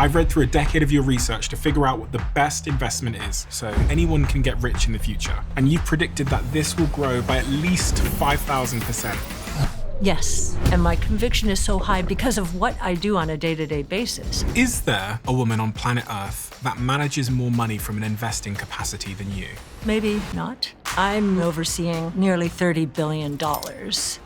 I've read through a decade of your research to figure out what the best investment is, so anyone can get rich in the future. And you've predicted that this will grow by at least 5,000%. Yes, and my conviction is so high because of what I do on a day-to-day basis. Is there a woman on planet Earth that manages more money from an investing capacity than you? Maybe not. I'm overseeing nearly $30 billion.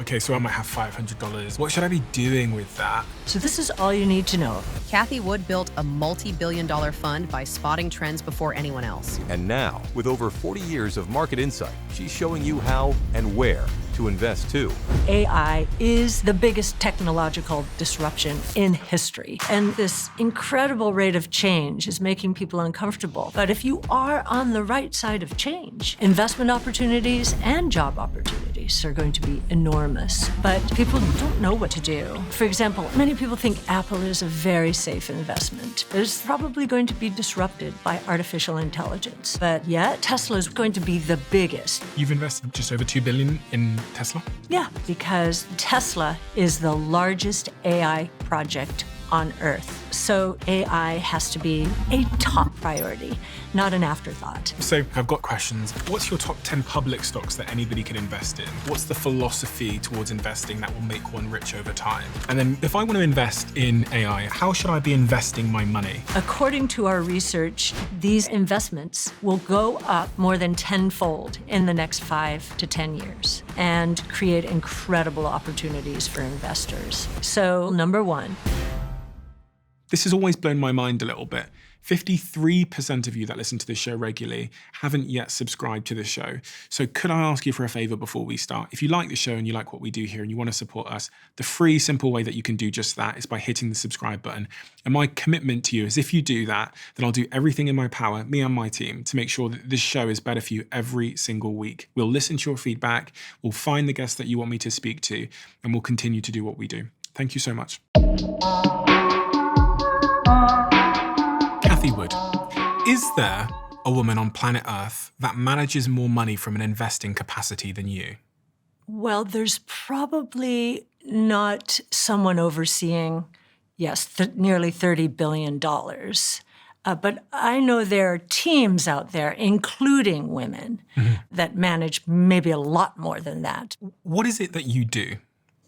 Okay, so I might have $500. What should I be doing with that? So this is all you need to know. Cathie Wood built a multi-billion-dollar fund by spotting trends before anyone else. And now, with over 40 years of market insight, she's showing you how and where to invest too. AI is the biggest technological disruption in history. And this incredible rate of change is making people uncomfortable. But if you are on the right side of change, investment opportunities and job opportunities are going to be enormous. But people don't know what to do. For example, many people think Apple is a very safe investment, but it's probably going to be disrupted by artificial intelligence. But yet, Tesla is going to be the biggest. You've invested just over $2 billion in Tesla? Yeah, because Tesla is the largest AI project on Earth. So AI has to be a top priority, not an afterthought. So I've got questions. What's your top 10 public stocks that anybody can invest in? What's the philosophy towards investing that will make one rich over time? And then if I want to invest in AI, how should I be investing my money? According to our research, these investments will go up more than tenfold in the next 5 to 10 years and create incredible opportunities for investors. So number one, this has always blown my mind a little bit. 53% of you that listen to this show regularly haven't yet subscribed to this show. So could I ask you for a favor before we start? If you like the show and you like what we do here and you want to support us, the free, simple way that you can do just that is by hitting the subscribe button. And my commitment to you is if you do that, then I'll do everything in my power, me and my team, to make sure that this show is better for you every single week. We'll listen to your feedback, we'll find the guests that you want me to speak to, and we'll continue to do what we do. Thank you so much. Cathie Wood, is there a woman on planet Earth that manages more money from an investing capacity than you? well, there's probably not someone overseeing, yes, nearly $30 billion. But I know there are teams out there, including women, that manage maybe a lot more than that. What is it that you do?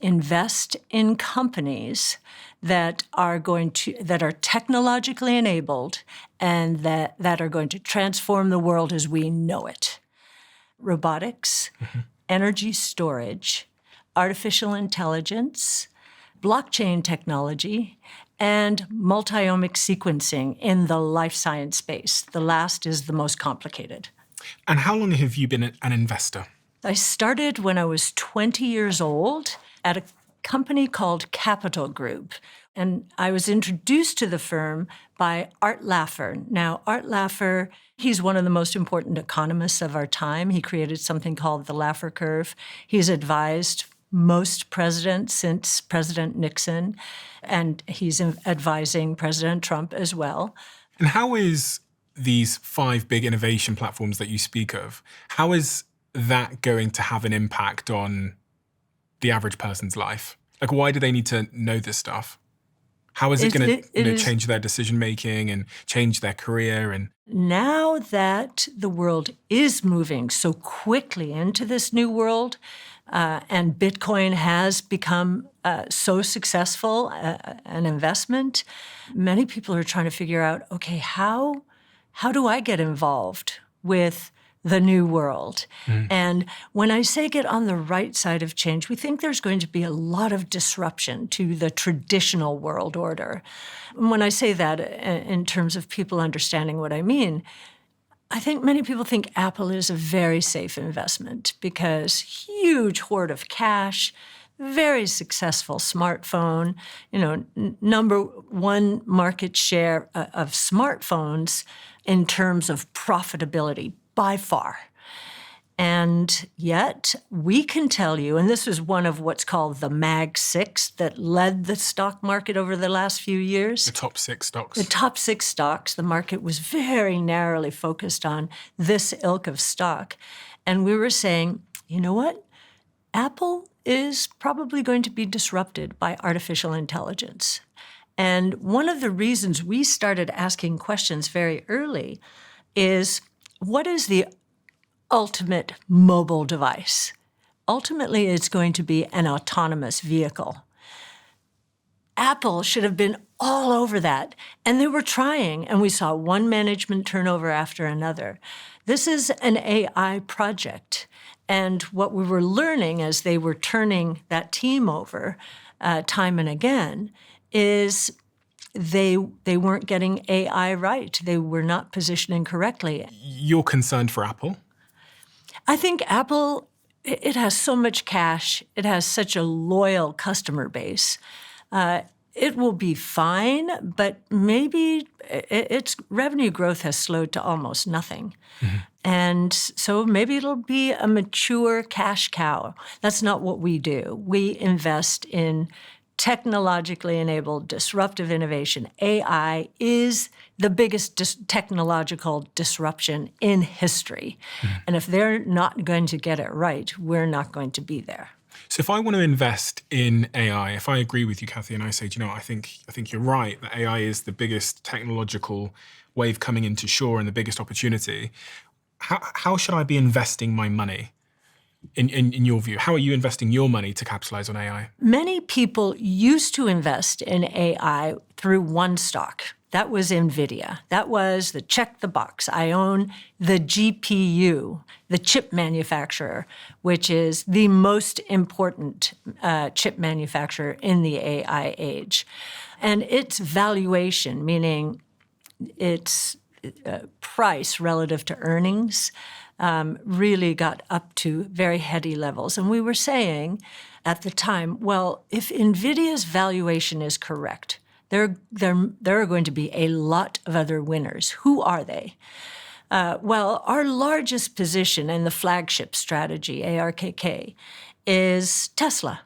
Invest in companies that are technologically enabled and that are going to transform the world as we know it. Robotics, energy storage, artificial intelligence, blockchain technology, and multi-omic sequencing in the life science space. The last is the most complicated. And how long have you been an investor? I started when I was 20 years old at a company called Capital Group. And I was introduced to the firm by Art Laffer. Now, Art Laffer, he's one of the most important economists of our time. He created something called the Laffer curve. He's advised most presidents since President Nixon, and he's advising President Trump as well. And how is these 5 big innovation platforms that you speak of, how is that going to have an impact on the average person's life? Like, why do they need to know this stuff? How is it going to change their decision-making and change their career? And now that the world is moving so quickly into this new world, and Bitcoin has become so successful an investment, many people are trying to figure out, okay, how do I get involved with the new world? And when I say get on the right side of change, we think there's going to be a lot of disruption to the traditional world order. And when I say that in terms of people understanding what I mean, I think many people think Apple is a very safe investment because huge hoard of cash, very successful smartphone, number 1 market share of smartphones in terms of profitability by far. And yet we can tell you, and this is one of what's called the Mag 6 that led the stock market over the last few years. the top 6 stocks. The top 6 stocks, the market was very narrowly focused on this ilk of stock. And we were saying, you know what? Apple is probably going to be disrupted by artificial intelligence. And one of the reasons we started asking questions very early is, what is the ultimate mobile device? Ultimately, it's going to be an autonomous vehicle. Apple should have been all over that, and they were trying, and we saw one management turnover after another. This is an AI project, and what we were learning as they were turning that team over time and again is they weren't getting AI right. They were not positioning correctly. You're concerned for Apple? I think Apple, it has so much cash. It has such a loyal customer base. It will be fine, but maybe its revenue growth has slowed to almost nothing. Mm-hmm. And so maybe it'll be a mature cash cow. That's not what we do. We invest in technologically enabled disruptive innovation. AI is the biggest technological disruption in history. Mm-hmm. And if they're not going to get it right, we're not going to be there. So if I want to invest in AI, if I agree with you, Cathie, and I say, do you know, I think you're right, that AI is the biggest technological wave coming into shore and the biggest opportunity, how should I be investing my money? In your view, how are you investing your money to capitalize on AI? Many people used to invest in AI through one stock. That was NVIDIA. That was the check the box. I own the GPU, the chip manufacturer, which is the most important chip manufacturer in the AI age. And its valuation, meaning its price relative to earnings, really got up to very heady levels. And we were saying at the time, well, if NVIDIA's valuation is correct, there are going to be a lot of other winners. Who are they? Well, our largest position in the flagship strategy, ARKK, is Tesla.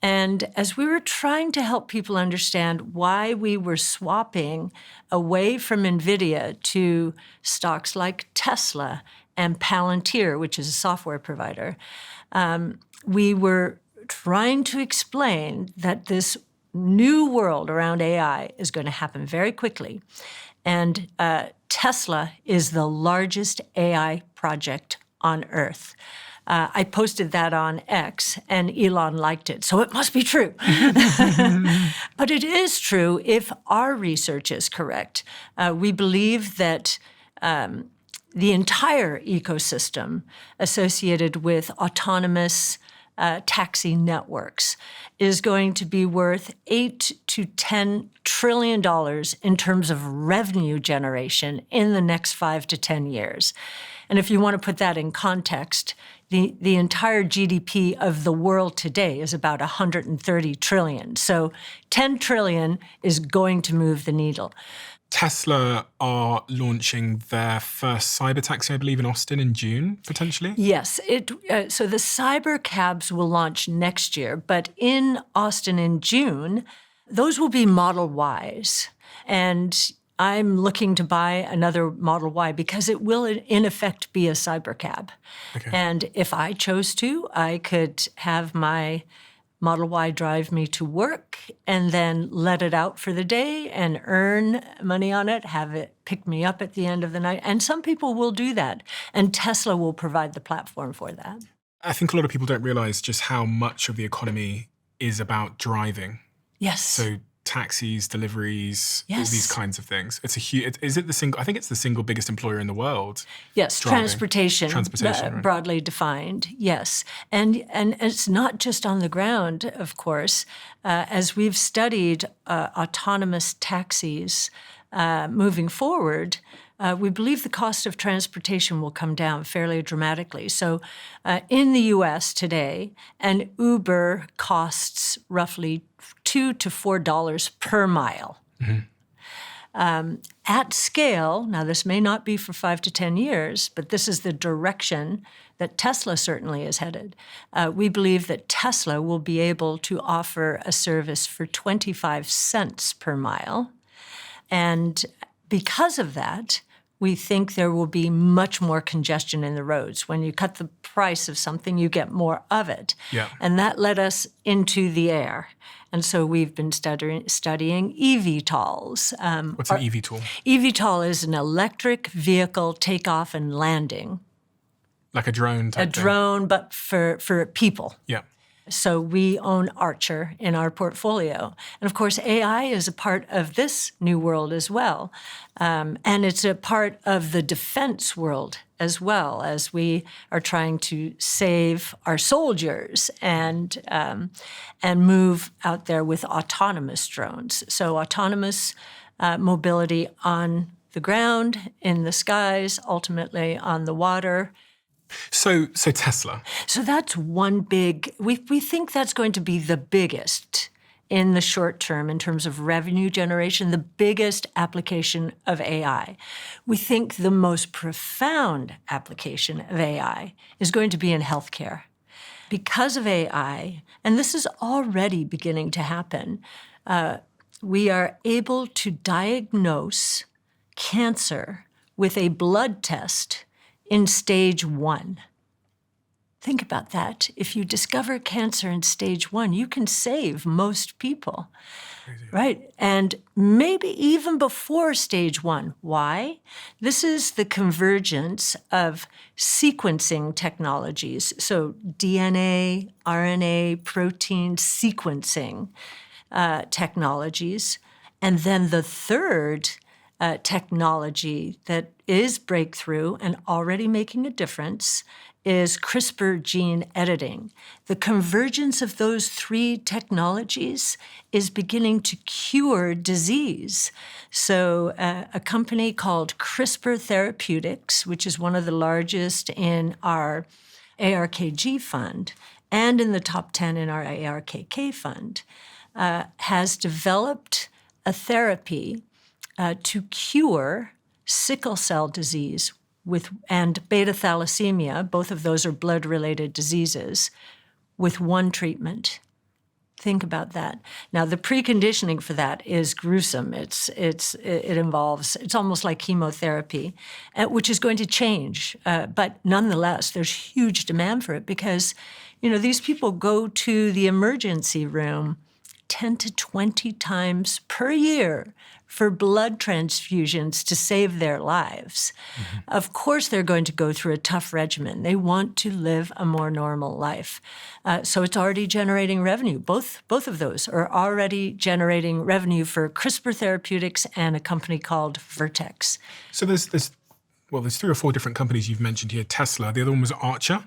And as we were trying to help people understand why we were swapping away from NVIDIA to stocks like Tesla and Palantir, which is a software provider, we were trying to explain that this new world around AI is going to happen very quickly. And Tesla is the largest AI project on Earth. I posted that on X, and Elon liked it, so it must be true. But it is true if our research is correct. We believe that the entire ecosystem associated with autonomous taxi networks is going to be worth $8 to $10 trillion in terms of revenue generation in the next 5 to 10 years. And if you want to put that in context, the entire GDP of the world today is about 130 trillion. So 10 trillion is going to move the needle. Tesla are launching their first cyber taxi, I believe, in Austin in June, potentially? Yes. So the cyber cabs will launch next year, but in Austin in June, those will be Model Ys. And I'm looking to buy another Model Y because it will, in effect, be a cyber cab. Okay. And if I chose to, I could have my Model Y drive me to work and then let it out for the day and earn money on it, have it pick me up at the end of the night. And some people will do that, and Tesla will provide the platform for that. I think a lot of people don't realize just how much of the economy is about driving. Yes. So taxis, deliveries, yes, all these kinds of things. It's a huge. Is it the single? I think it's the single biggest employer in the world. Yes, transportation right? Broadly defined. Yes, and it's not just on the ground, of course. As we've studied autonomous taxis moving forward, we believe the cost of transportation will come down fairly dramatically. So in the U.S. today, an Uber costs roughly $2 to $4 per mile. Mm-hmm. At scale, now this may not be for 5 to 10 years, but this is the direction that Tesla certainly is headed. We believe that Tesla will be able to offer a service for 25 cents per mile. And because of that, we think there will be much more congestion in the roads. When you cut the price of something, you get more of it. Yeah. And that led us into the air. And so we've been studying eVTOLs. What's an eVTOL? eVTOL is an electric vehicle takeoff and landing. Like a drone type A drone, but for people. Yeah. So we own Archer in our portfolio. And of course, AI is a part of this new world as well. And it's a part of the defense world as well, as we are trying to save our soldiers and move out there with autonomous drones. So autonomous mobility on the ground, in the skies, ultimately on the water. So Tesla. So that's one big, we think that's going to be the biggest in the short term in terms of revenue generation, the biggest application of AI. We think the most profound application of AI is going to be in healthcare. Because of AI, and this is already beginning to happen, we are able to diagnose cancer with a blood test in stage 1. Think about that. If you discover cancer in stage 1, you can save most people, right? And maybe even before stage 1. Why? This is the convergence of sequencing technologies. So DNA, RNA, protein sequencing technologies. And then the third technology that is breakthrough and already making a difference is CRISPR gene editing. The convergence of those 3 technologies is beginning to cure disease. So a company called CRISPR Therapeutics, which is one of the largest in our ARKG fund and in the top 10 in our ARKK fund, has developed a therapy to cure sickle cell disease and beta thalassemia. Both of those are blood-related diseases, with one treatment. Think about that. Now, the preconditioning for that is gruesome. It involves, it's almost like chemotherapy, which is going to change. But nonetheless, there's huge demand for it because, these people go to the emergency room 10 to 20 times per year for blood transfusions to save their lives. Mm-hmm. Of course, they're going to go through a tough regimen. They want to live a more normal life. So it's already generating revenue. Both of those are already generating revenue for CRISPR Therapeutics and a company called Vertex. So there's 3 or 4 different companies you've mentioned here. Tesla, the other one was Archer.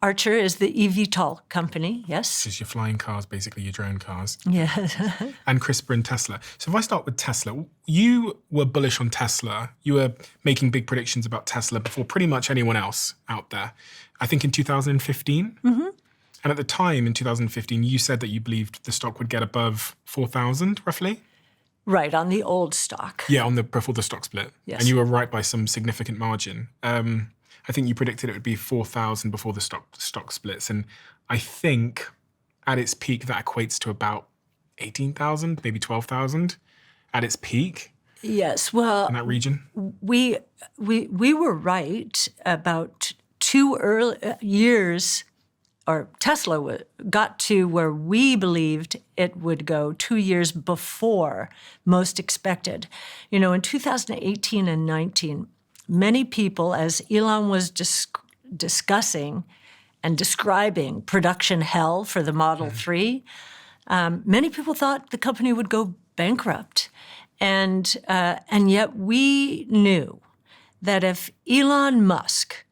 Archer is the eVTOL company, yes. Which is your flying cars, basically your drone cars. Yes. And CRISPR and Tesla. So if I start with Tesla, you were bullish on Tesla. You were making big predictions about Tesla before pretty much anyone else out there. I think in 2015. Mm-hmm. And at the time, in 2015, you said that you believed the stock would get above 4,000, roughly? Right, on the old stock. Yeah, before the stock split. Yes. And you were right by some significant margin. I think you predicted it would be 4,000 before the stock splits. And I think at its peak, that equates to about 18,000, maybe 12,000 at its peak. Yes, well, in that region. We were right about 2 early years, or Tesla got to where we believed it would go 2 years before most expected. In 2018 and 19, many people, as Elon was discussing and describing production hell for the Model 3, many people thought the company would go bankrupt. And yet we knew that if Elon Musk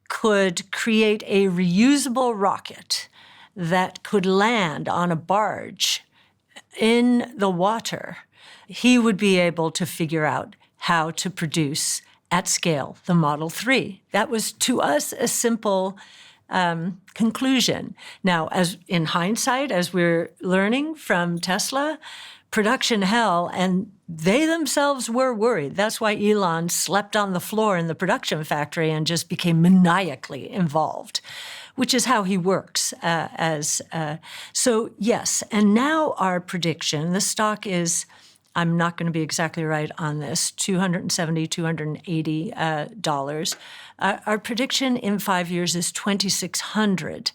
could create a reusable rocket that could land on a barge in the water, he would be able to figure out how to produce at scale the Model 3. That was, to us, a simple conclusion. Now, as in hindsight, as we're learning from Tesla, production hell, and they themselves were worried. That's why Elon slept on the floor in the production factory and just became maniacally involved, which is how he works. So yes, and now our prediction, the stock is I'm not going to be exactly right on this, $270, $280. Our prediction in 5 years is $2,600.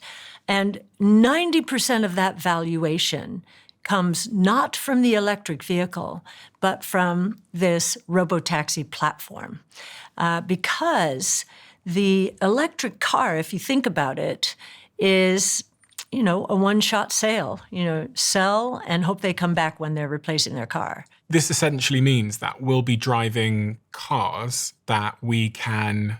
And 90% of that valuation comes not from the electric vehicle, but from this robotaxi platform. Because the electric car, if you think about it, is a one-shot sale. Sell and hope they come back when they're replacing their car. This essentially means that we'll be driving cars that we can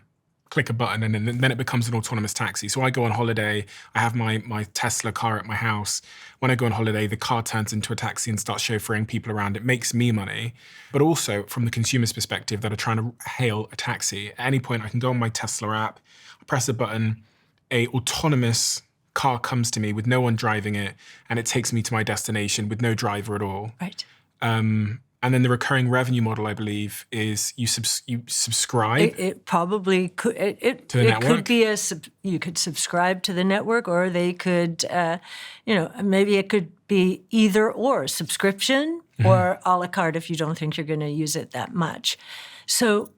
click a button and then it becomes an autonomous taxi. So I go on holiday, I have my Tesla car at my house. When I go on holiday, the car turns into a taxi and starts chauffeuring people around. It makes me money. But also from the consumer's perspective that are trying to hail a taxi, at any point I can go on my Tesla app, press a button, a autonomous car comes to me with no one driving it, and it takes me to my destination with no driver at all. Right. And then the recurring revenue model, I believe, is you subscribe. It probably could. It could be you could subscribe to the network, or they could, maybe it could be either or, subscription or a la carte if you don't think you're going to use it that much. So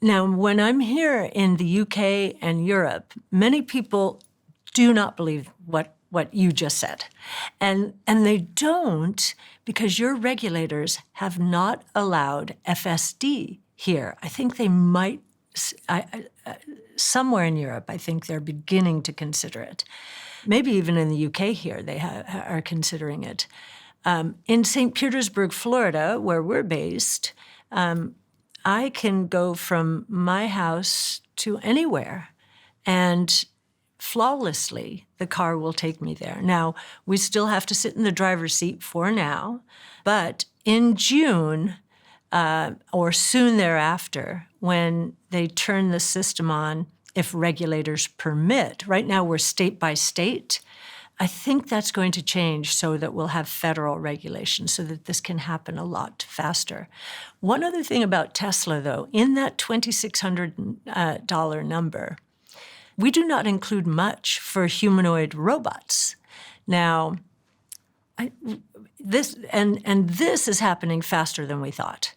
now, when I'm here in the UK and Europe, many people do not believe what you just said. And they don't because your regulators have not allowed FSD here. I think they might, somewhere in Europe, I think they're beginning to consider it. Maybe even in the UK here, they are considering it. In St. Petersburg, Florida, where we're based, I can go from my house to anywhere, and flawlessly, the car will take me there. Now, we still have to sit in the driver's seat for now, but in June or soon thereafter, when they turn the system on, if regulators permit, right now we're state by state, I think that's going to change so that we'll have federal regulation so that this can happen a lot faster. One other thing about Tesla, though, in that $2,600 number, we do not include much for humanoid robots. Now, this is happening faster than we thought.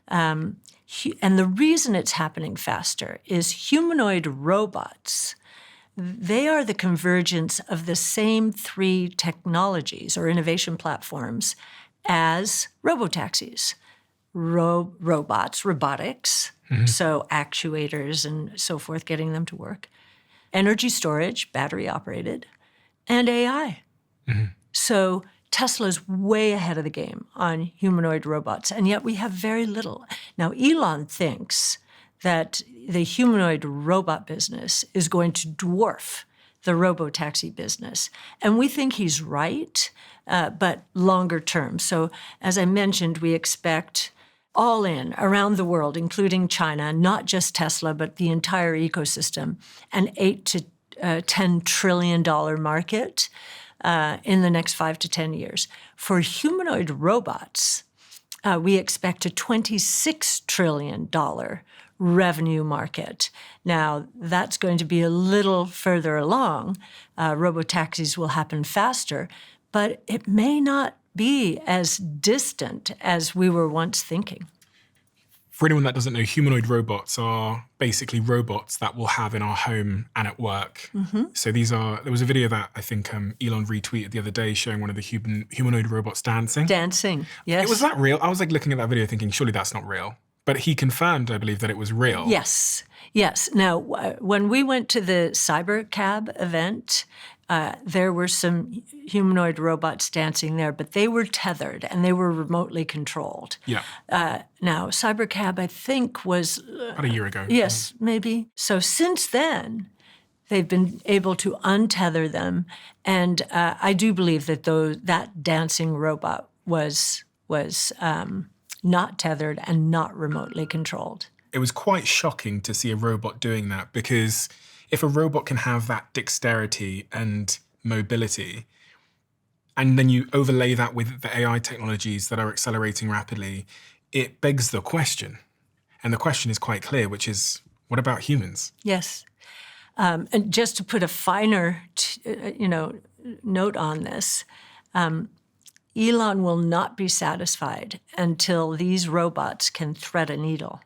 And the reason it's happening faster is humanoid robots, they are the convergence of the same three technologies or innovation platforms as robotaxis. Robotics, so actuators and so forth, getting them to work. Energy storage, battery operated, and AI. So Tesla's way ahead of the game on humanoid robots, and yet we have very little. Now, Elon thinks that the humanoid robot business is going to dwarf the robotaxi business. And we think he's right, but longer term. So as I mentioned, we expect all in, around the world, including China, not just Tesla, but the entire ecosystem, an $8 to $10 trillion market in the next 5 to 10 years. For humanoid robots, we expect a $26 trillion revenue market. Now, that's going to be a little further along. Robotaxis will happen faster, but it may not be as distant as we were once thinking. For anyone that doesn't know, humanoid robots are basically robots that we'll have in our home and at work. So there was a video that I think Elon retweeted the other day showing one of the humanoid robots dancing. Dancing, yes. Was that real? I was looking at that video thinking, surely that's not real. But he confirmed, I believe, that it was real. Yes. Now, when we went to the Cybercab event, there were some humanoid robots dancing there, but they were tethered and they were remotely controlled. Yeah. Now, Cybercab, I think, was... about a year ago. Yes, maybe. So since then, they've been able to untether them. And I do believe that that dancing robot was not tethered and not remotely controlled. It was quite shocking to see a robot doing that, because if a robot can have that dexterity and mobility, and then you overlay that with the AI technologies that are accelerating rapidly, it begs the question. And the question is quite clear, which is, what about humans? Yes. And just to put a finer, note on this, Elon will not be satisfied until these robots can thread a needle.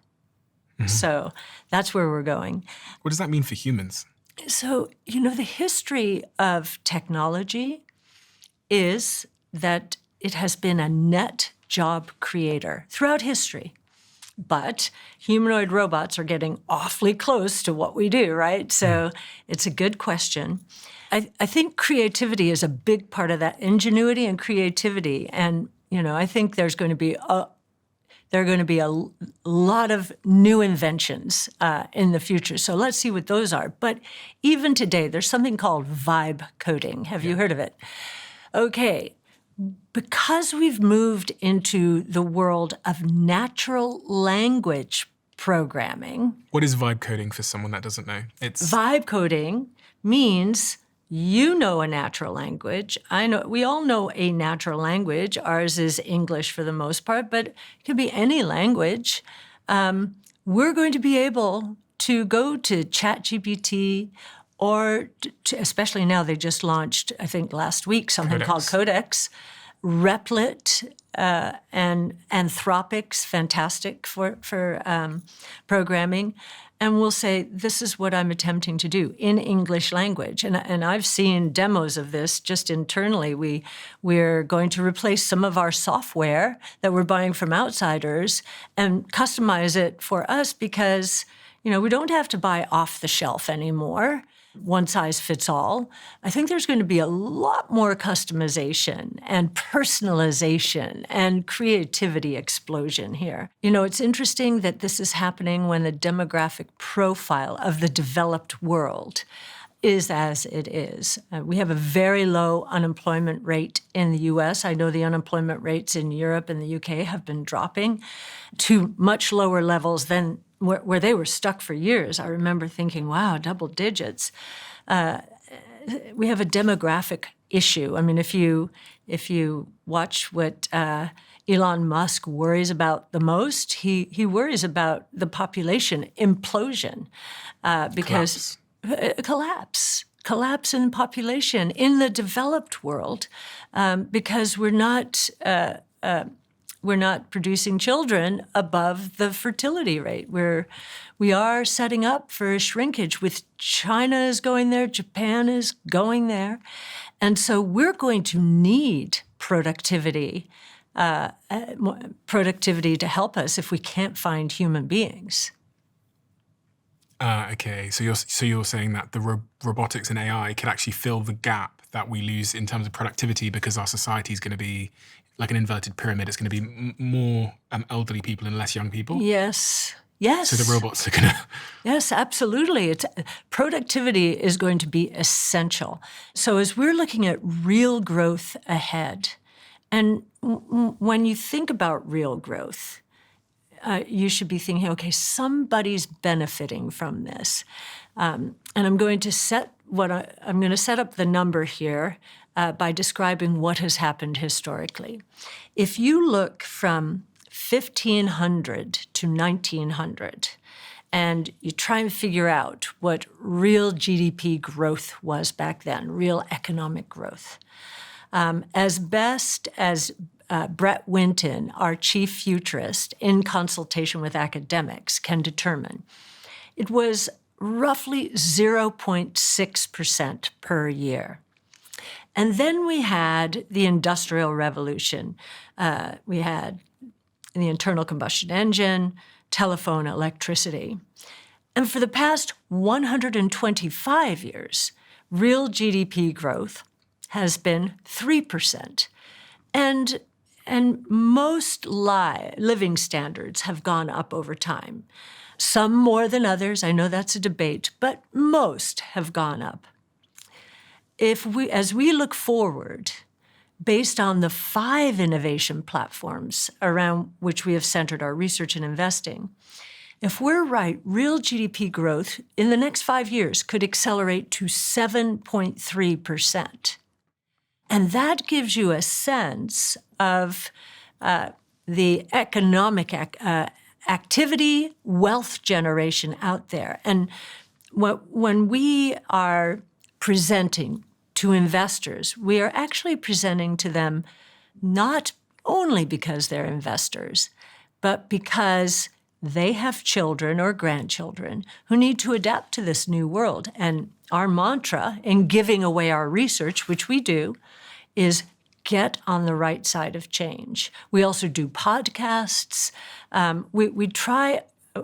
So that's where we're going. What does that mean for humans? So, the history of technology is that it has been a net job creator throughout history. But humanoid robots are getting awfully close to what we do, right? So it's a good question. I think creativity is a big part of that, ingenuity and creativity. And, I think there are going to be a lot of new inventions in the future. So let's see what those are. But even today, there's something called vibe coding. Have you heard of it? Okay. Because we've moved into the world of natural language programming. What is vibe coding for someone that doesn't know? Vibe coding means you know a natural language. I know we all know a natural language. Ours is English for the most part, but it could be any language. We're going to be able to go to ChatGPT or especially now they just launched, I think last week, something called Codex, Replit, and Anthropic's fantastic for programming. And we'll say, this is what I'm attempting to do in English language. And I've seen demos of this just internally. We're going to replace some of our software that we're buying from outsiders and customize it for us because, we don't have to buy off the shelf anymore. One size fits all. I think there's going to be a lot more customization and personalization and creativity explosion here. It's interesting that this is happening when the demographic profile of the developed world is as it is. We have a very low unemployment rate in the US. I know the unemployment rates in Europe and the UK have been dropping to much lower levels than where they were stuck for years. I remember thinking, wow, double digits. We have a demographic issue. I mean, if you watch what Elon Musk worries about the most, he worries about the population implosion because collapse in population in the developed world because we're not producing children above the fertility rate. We are setting up for a shrinkage with China is going there, Japan is going there. And so we're going to need productivity to help us if we can't find human beings. Okay, so you're saying that the robotics and AI could actually fill the gap that we lose in terms of productivity because our society is going to be like an inverted pyramid. It's going to be more elderly people and less young people. Yes. So the robots are going to... Yes, absolutely. Productivity is going to be essential. So as we're looking at real growth ahead, and when you think about real growth, you should be thinking, okay, somebody's benefiting from this. And I'm going to set up the number here by describing what has happened historically. If you look from 1500 to 1900, and you try and figure out what real GDP growth was back then, real economic growth, as best as Brett Winton, our chief futurist, in consultation with academics, can determine, it was roughly 0.6% per year. And then we had the Industrial Revolution. We had the internal combustion engine, telephone, electricity. And for the past 125 years, real GDP growth has been 3%. And most living standards have gone up over time. Some more than others, I know that's a debate, but most have gone up. As we look forward, based on the 5 innovation platforms around which we have centered our research and investing, if we're right, real GDP growth in the next 5 years could accelerate to 7.3%. And that gives you a sense of the economic activity, wealth generation out there. And when we are presenting to investors, we are actually presenting to them not only because they're investors, but because they have children or grandchildren who need to adapt to this new world. And our mantra in giving away our research, which we do, is get on the right side of change. We also do podcasts.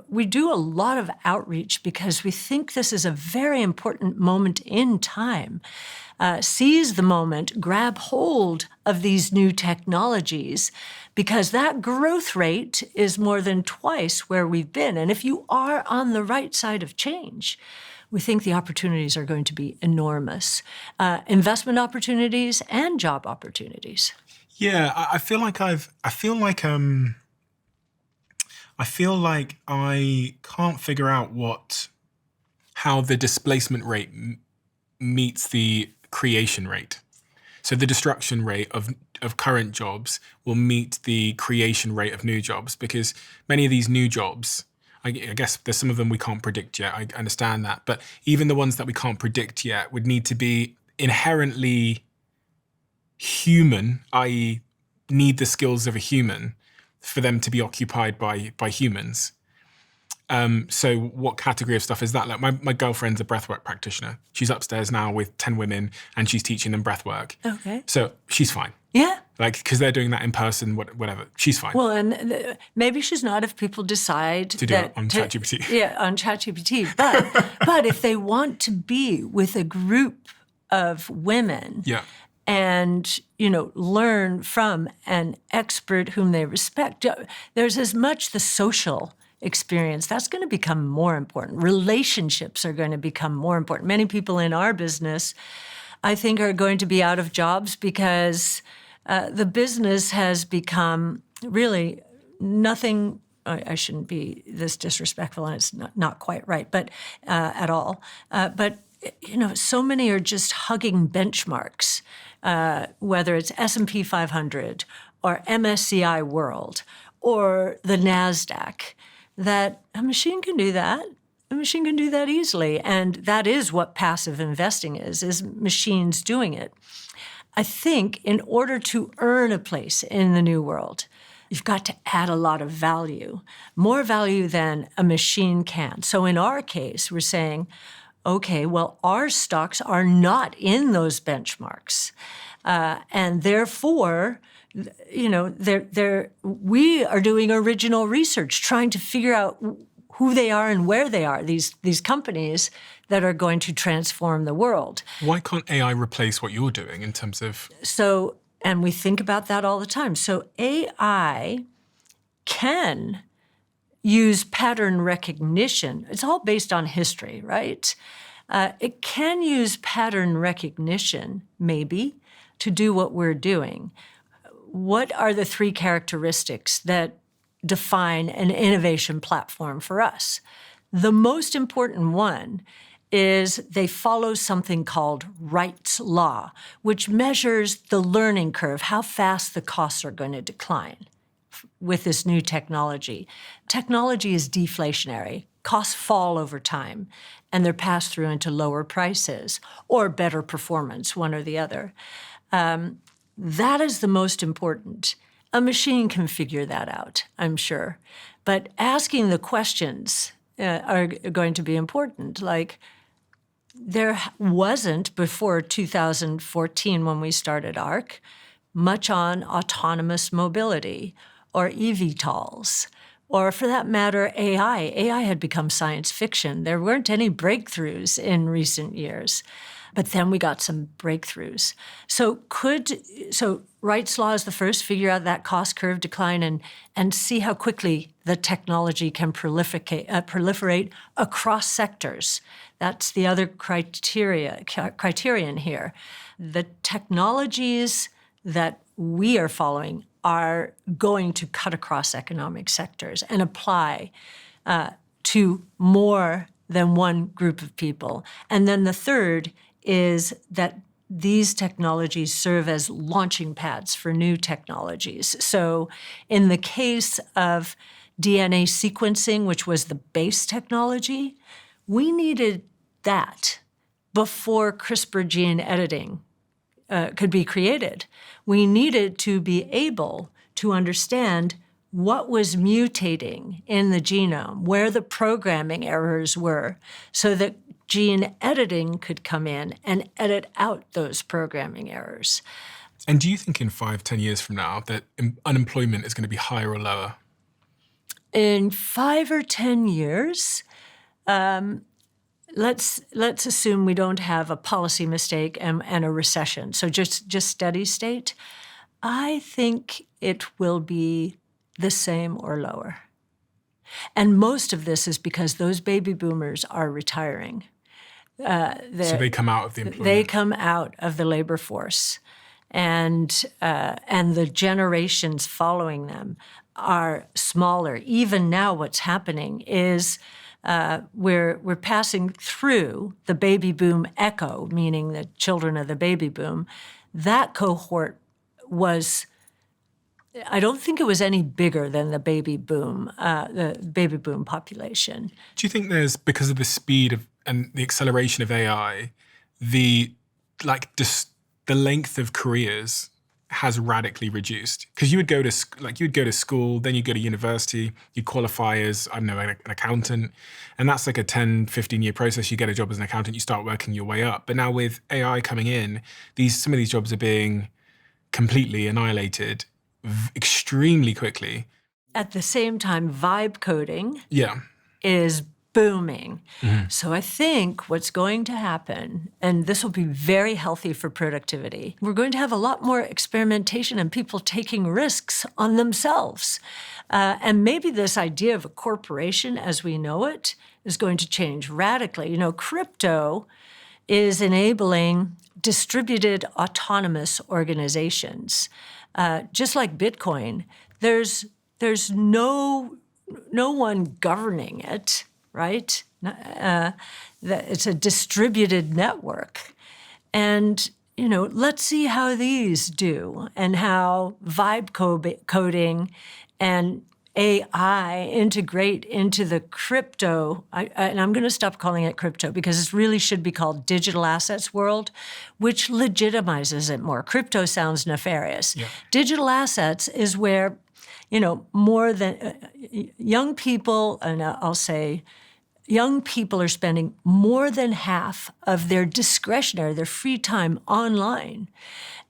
We do a lot of outreach because we think this is a very important moment in time. Seize the moment, grab hold of these new technologies, because that growth rate is more than twice where we've been. And if you are on the right side of change, we think the opportunities are going to be enormous. Investment opportunities and job opportunities. Yeah, I feel like I can't figure out how the displacement rate meets the creation rate. So the destruction rate of current jobs will meet the creation rate of new jobs, because many of these new jobs, I guess there's some of them we can't predict yet. I understand that. But even the ones that we can't predict yet would need to be inherently human, i.e. need the skills of a human for them to be occupied by humans. So what category of stuff is that? Like my girlfriend's a breathwork practitioner. She's upstairs now with 10 women and she's teaching them breathwork. Okay. So she's fine. Yeah. Like, because they're doing that in person, whatever. She's fine. Well, and maybe she's not if people decide to do it on ChatGPT. Yeah, on ChatGPT. But if they want to be with a group of women, yeah, and learn from an expert whom they respect, there's as much the social experience that's going to become more important. Relationships are going to become more important. Many people in our business, I think, are going to be out of jobs because the business has become really nothing. I shouldn't be this disrespectful, and it's not quite right, but at all. But so many are just hugging benchmarks, whether it's S&P 500 or MSCI World or the NASDAQ, that a machine can do that. A machine can do that easily. And that is what passive investing is machines doing it. I think in order to earn a place in the new world, you've got to add a lot of value, more value than a machine can. So in our case, we're saying, okay, well, our stocks are not in those benchmarks. And therefore, we are doing original research, trying to figure out who they are and where they are, these companies that are going to transform the world. Why can't AI replace what you're doing in terms of... So, and we think about that all the time. So AI can use pattern recognition. It's all based on history, right? It can use pattern recognition, maybe, to do what we're doing. What are the three characteristics that define an innovation platform for us? The most important one is they follow something called Wright's Law, which measures the learning curve, how fast the costs are going to decline with this new technology. Technology is deflationary. Costs fall over time, and they're passed through into lower prices or better performance, one or the other. That is the most important. A machine can figure that out, I'm sure. But asking the questions are going to be important. Like, there wasn't, before 2014 when we started ARC, much on autonomous mobility or eVTOLs, or for that matter, AI. AI had become science fiction. There weren't any breakthroughs in recent years. But then we got some breakthroughs. So Wright's Law is the first, figure out that cost curve decline and see how quickly the technology can proliferate across sectors. That's the other criterion here. The technologies that we are following are going to cut across economic sectors and apply to more than one group of people. And then the third is that these technologies serve as launching pads for new technologies. So in the case of DNA sequencing, which was the base technology, we needed that before CRISPR gene editing could be created. We needed to be able to understand what was mutating in the genome, where the programming errors were, so that gene editing could come in and edit out those programming errors. And do you think in 5-10 years from now that unemployment is going to be higher or lower? In 5 or 10 years, let's assume we don't have a policy mistake and a recession. So just steady state. I think it will be the same or lower. And most of this is because those baby boomers are retiring. So they come out of the employment. They come out of the labor force, and the generations following them are smaller. Even now, what's happening is we're passing through the baby boom echo, meaning the children of the baby boom. That cohort was, I don't think it was any bigger than the baby boom population. Do you think there's, because of the speed of and the acceleration of AI, the length of careers has radically reduced? Because you would go to school, then you go to university, you qualify as, I don't know, an accountant, and that's like a 10, 15-year process. You get a job as an accountant, you start working your way up. But now with AI coming in, some of these jobs are being completely annihilated extremely quickly. At the same time, vibe coding Yeah. is booming. So I think what's going to happen, and this will be very healthy for productivity, we're going to have a lot more experimentation and people taking risks on themselves. And maybe this idea of a corporation as we know it is going to change radically. You know, crypto is enabling distributed autonomous organizations. Just like Bitcoin, there's no one governing it, right? It's a distributed network. And, you know, let's see how these do and how vibe coding and AI integrate into the crypto, and I'm going to stop calling it crypto because it really should be called digital assets world, which legitimizes it more. Crypto sounds nefarious. Yeah. Digital assets is where, you know, more than young people, and I'll say young people are spending more than half of their discretionary, their free time online.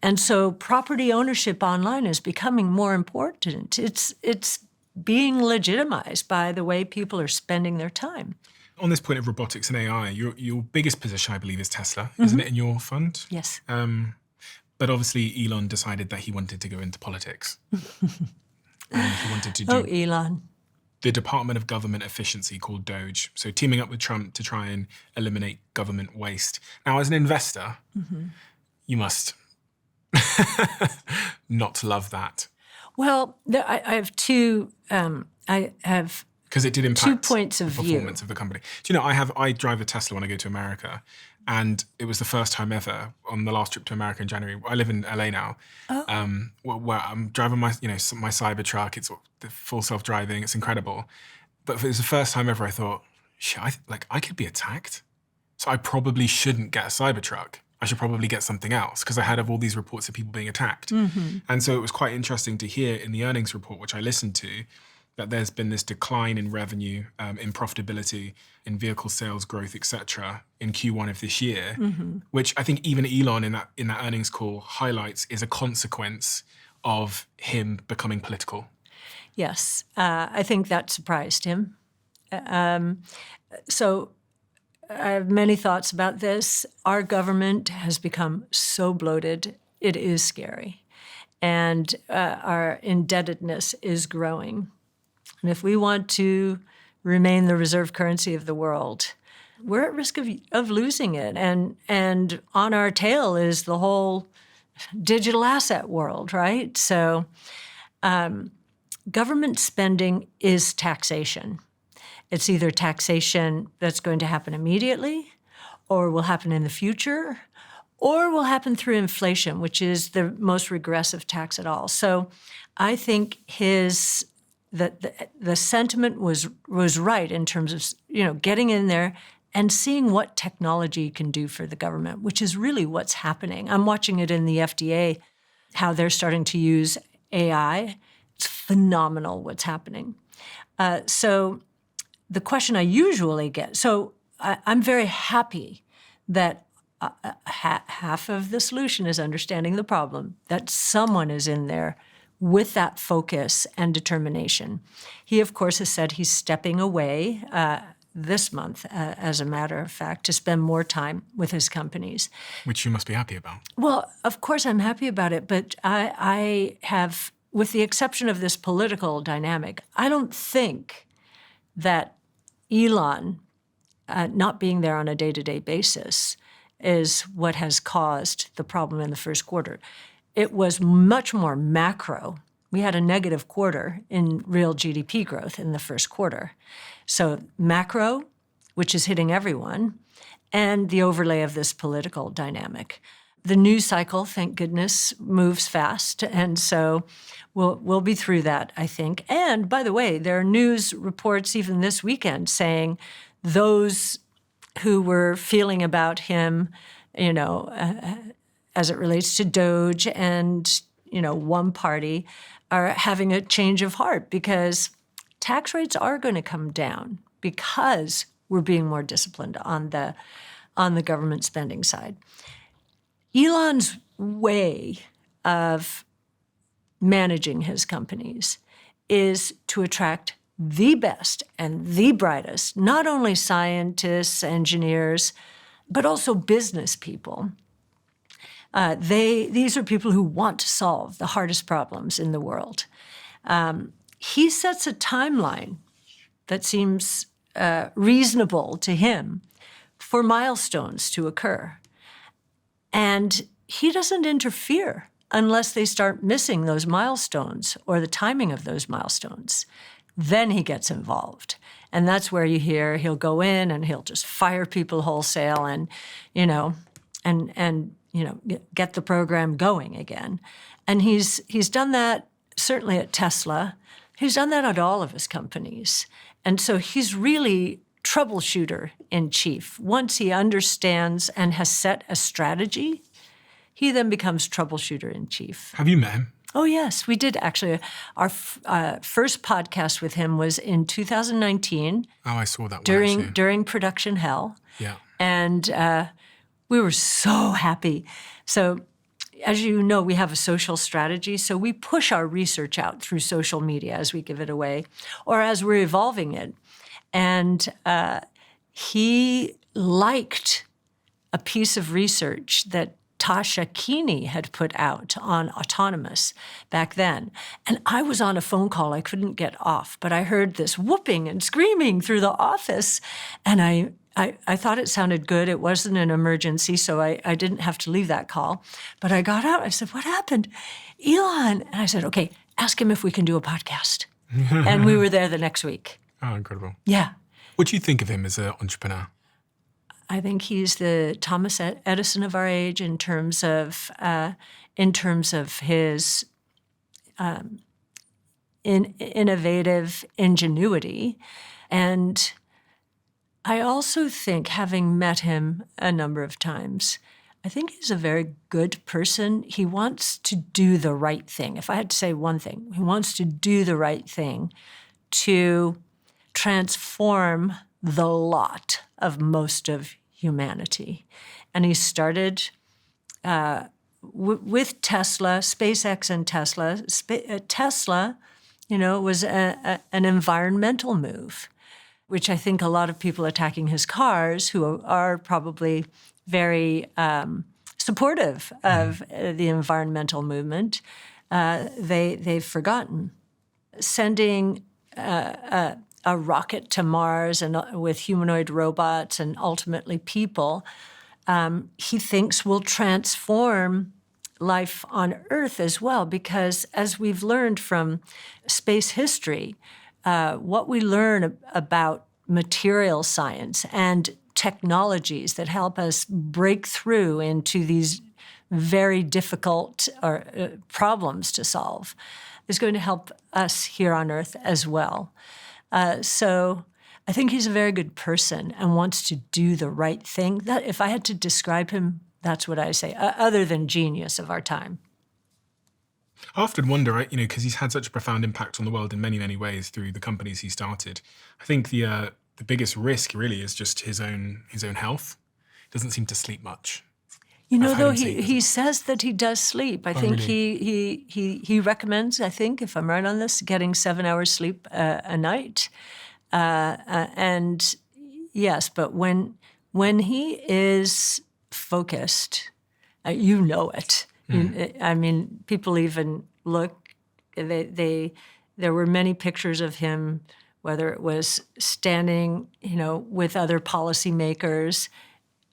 And so property ownership online is becoming more important. It's being legitimized by the way people are spending their time. On this point of robotics and AI, your biggest position, I believe, is Tesla, isn't it, in your fund? Yes. But obviously Elon decided that he wanted to go into politics. And he wanted to do Elon. the Department of Government Efficiency called DOGE. So teaming up with Trump to try and eliminate government waste. Now, as an investor, you must not love that. Well, I have two. I have because it did impact 2 points of the performance of the company. Do you know, I drive a Tesla when I go to America, and it was the first time ever on the last trip to America in January. I live in LA now. Where I'm driving my Cybertruck. It's the full self-driving. It's incredible. But it was the first time ever I thought, shit, I could be attacked. So I probably shouldn't get a Cybertruck. I should probably get something else, because I had all these reports of people being attacked. And so it was quite interesting to hear in the earnings report, which I listened to, that there's been this decline in revenue, in profitability, in vehicle sales growth, etc., in Q1 of this year, which I think even Elon in that earnings call highlights is a consequence of him becoming political. Yes, I think that surprised him. So I have many thoughts about this. Our government has become so bloated, it is scary. And our indebtedness is growing. And if we want to remain the reserve currency of the world, we're at risk of losing it. And on our tail is the whole digital asset world, right? So government spending is taxation. It's either taxation that's going to happen immediately, or will happen in the future, or will happen through inflation, which is the most regressive tax at all. So I think the sentiment was right in terms of, you know, getting in there and seeing what technology can do for the government, which is really what's happening. I'm watching it in the FDA, how they're starting to use AI. It's phenomenal what's happening. So the question I usually get, I'm very happy that half of the solution is understanding the problem, that someone is in there with that focus and determination. He, of course, has said he's stepping away this month, as a matter of fact, to spend more time with his companies. Which you must be happy about. Well, of course I'm happy about it, but I have, with the exception of this political dynamic, I don't think that Elon not being there on a day-to-day basis is what has caused the problem in the first quarter. It was much more macro. We had a negative quarter in real GDP growth in the first quarter. So macro, which is hitting everyone, and the overlay of this political dynamic. The news cycle, thank goodness, moves fast, and so we'll be through that, I think. And by the way, there are news reports even this weekend saying those who were feeling about him, as it relates to Doge and, one party, are having a change of heart because tax rates are going to come down because we're being more disciplined on the government spending side. Elon's way of managing his companies is to attract the best and the brightest, not only scientists, engineers, but also business people. These are people who want to solve the hardest problems in the world. He sets a timeline that seems reasonable to him for milestones to occur. And he doesn't interfere unless they start missing those milestones or the timing of those milestones. Then he gets involved. And that's where you hear he'll go in and he'll just fire people wholesale and get the program going again. And he's done that certainly at Tesla. He's done that at all of his companies. And so he's really troubleshooter in chief. Once he understands and has set a strategy, he then becomes troubleshooter in chief. Have you met him? Oh, yes, we did actually. Our first podcast with him was in 2019. Oh, I saw that one during Production Hell. Yeah. And we were so happy. So as you know, we have a social strategy. So we push our research out through social media as we give it away or as we're evolving it. And he liked a piece of research that Tasha Keeney had put out on autonomous back then. And I was on a phone call I couldn't get off, but I heard this whooping and screaming through the office. And I thought it sounded good. It wasn't an emergency, so I didn't have to leave that call. But I got out. I said, what happened? Elon. And I said, okay, ask him if we can do a podcast. And we were there the next week. Oh, incredible. Yeah. What do you think of him as an entrepreneur? I think he's the Thomas Edison of our age in terms of his innovative ingenuity. And I also think, having met him a number of times, I think he's a very good person. He wants to do the right thing. If I had to say one thing, he wants to do the right thing to transform the lot of most of humanity. And he started with Tesla, SpaceX and Tesla. Tesla, was an environmental move, which I think a lot of people attacking his cars, who are probably very supportive of the environmental movement, they've forgotten. Sending a rocket to Mars and with humanoid robots and ultimately people, he thinks will transform life on Earth as well, because as we've learned from space history, what we learn about material science and technologies that help us break through into these very difficult problems to solve is going to help us here on Earth as well. So I think he's a very good person and wants to do the right thing. That, if I had to describe him, that's what I say, other than genius of our time. I often wonder, because he's had such a profound impact on the world in many, many ways through the companies he started. I think the biggest risk really is just his own health. Doesn't seem to sleep much. Though he says that he does sleep. I think really? he recommends, I think, if I'm right on this, getting 7 hours sleep a night. And yes, but when he is focused, you know it. I mean, people even look. There were many pictures of him, whether it was standing, with other policymakers,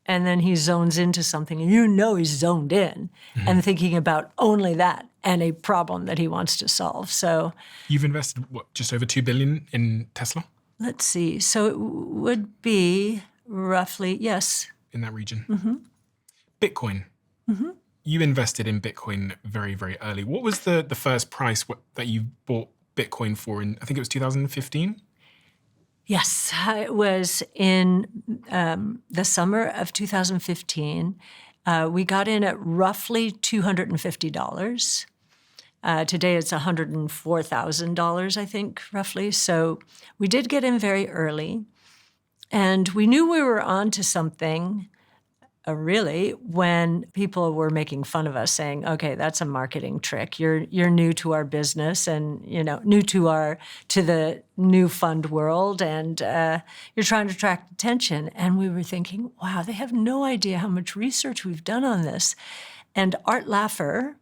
and then he zones into something, and he's zoned in and thinking about only that and a problem that he wants to solve. So you've invested just over $2 billion in Tesla? Let's see. So it would be roughly, yes. In that region. Mm-hmm. Bitcoin. Mm-hmm. You invested in Bitcoin very, very early. What was the first price that you bought Bitcoin for in, I think it was 2015? Yes, it was in the summer of 2015. We got in at roughly $250. Today it's $104,000, I think, roughly. So we did get in very early. And we knew we were onto something, really, when people were making fun of us, saying, okay, that's a marketing trick. You're new to our business and, new to the new fund world, and you're trying to attract attention. And we were thinking, wow, they have no idea how much research we've done on this. And Art Laffer,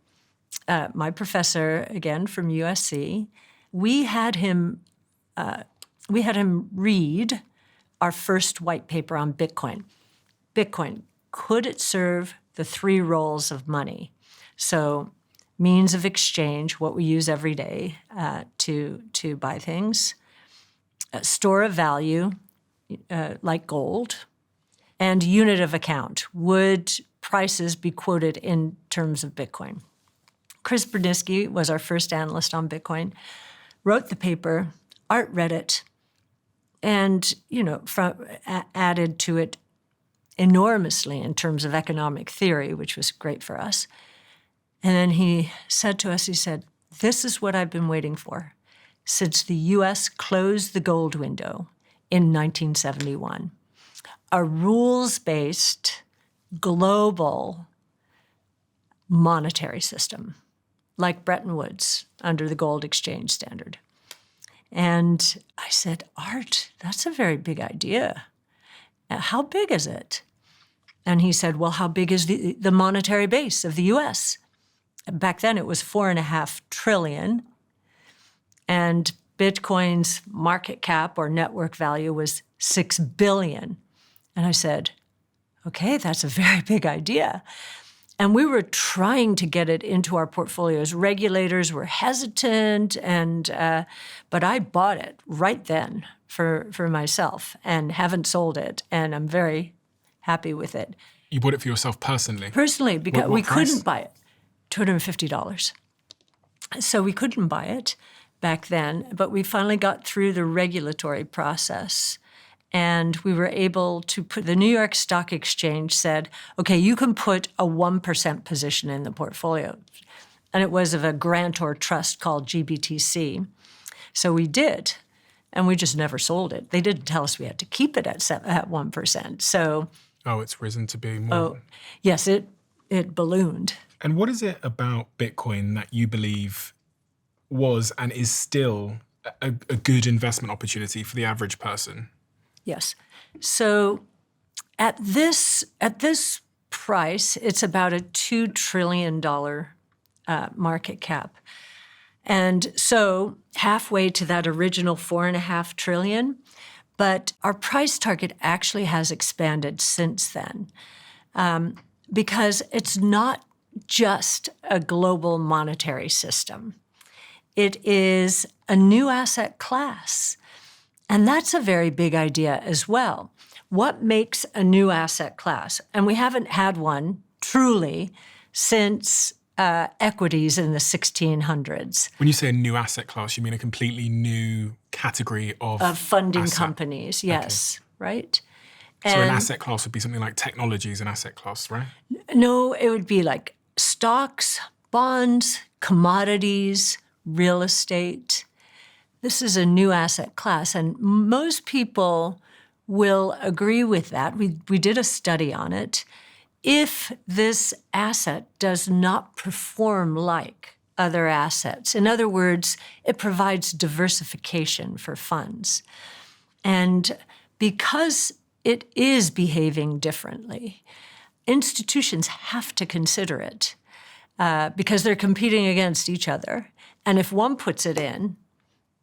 my professor, again, from USC, we had him read our first white paper on Bitcoin. Bitcoin, could it serve the three roles of money? So means of exchange, what we use every day to buy things, store of value, like gold, and unit of account. Would prices be quoted in terms of Bitcoin? Chris Berniski was our first analyst on Bitcoin, wrote the paper, Art read it, and added to it enormously in terms of economic theory, which was great for us. And then he said to us, this is what I've been waiting for since the U.S. closed the gold window in 1971. A rules-based global monetary system, like Bretton Woods under the gold exchange standard. And I said, Art, that's a very big idea. How big is it? And he said, well, how big is the monetary base of the U.S.? Back then it was $4.5 trillion. And Bitcoin's market cap or network value was $6 billion. And I said, okay, that's a very big idea. And we were trying to get it into our portfolios. Regulators were hesitant, but I bought it right then for myself and haven't sold it. And I'm very happy with it. You bought it for yourself personally? Personally, because what we price? couldn't buy it. $250. So we couldn't buy it back then, but we finally got through the regulatory process. And we were able to put, the New York Stock Exchange said, okay, you can put a 1% position in the portfolio. And it was of a grantor trust called GBTC. So we did, and we just never sold it. They didn't tell us we had to keep it at 1%. So. Oh, it's risen to be more. Oh, yes, it ballooned. And what is it about Bitcoin that you believe was and is still a good investment opportunity for the average person? Yes. So at this price, it's about a $2 trillion market cap. And so halfway to that original $4.5 trillion, but our price target actually has expanded since then because it's not just a global monetary system. It is a new asset class. And that's a very big idea as well. What makes a new asset class? And we haven't had one truly since equities in the 1600s. When you say a new asset class, you mean a completely new category of funding asset. companies. Yes, right. So an asset class would be something like technology is an asset class, right? No, it would be like stocks, bonds, commodities, real estate. This is a new asset class, and most people will agree with that. We did a study on it. If this asset does not perform like other assets, in other words, it provides diversification for funds. And because it is behaving differently, institutions have to consider it because they're competing against each other. And if one puts it in,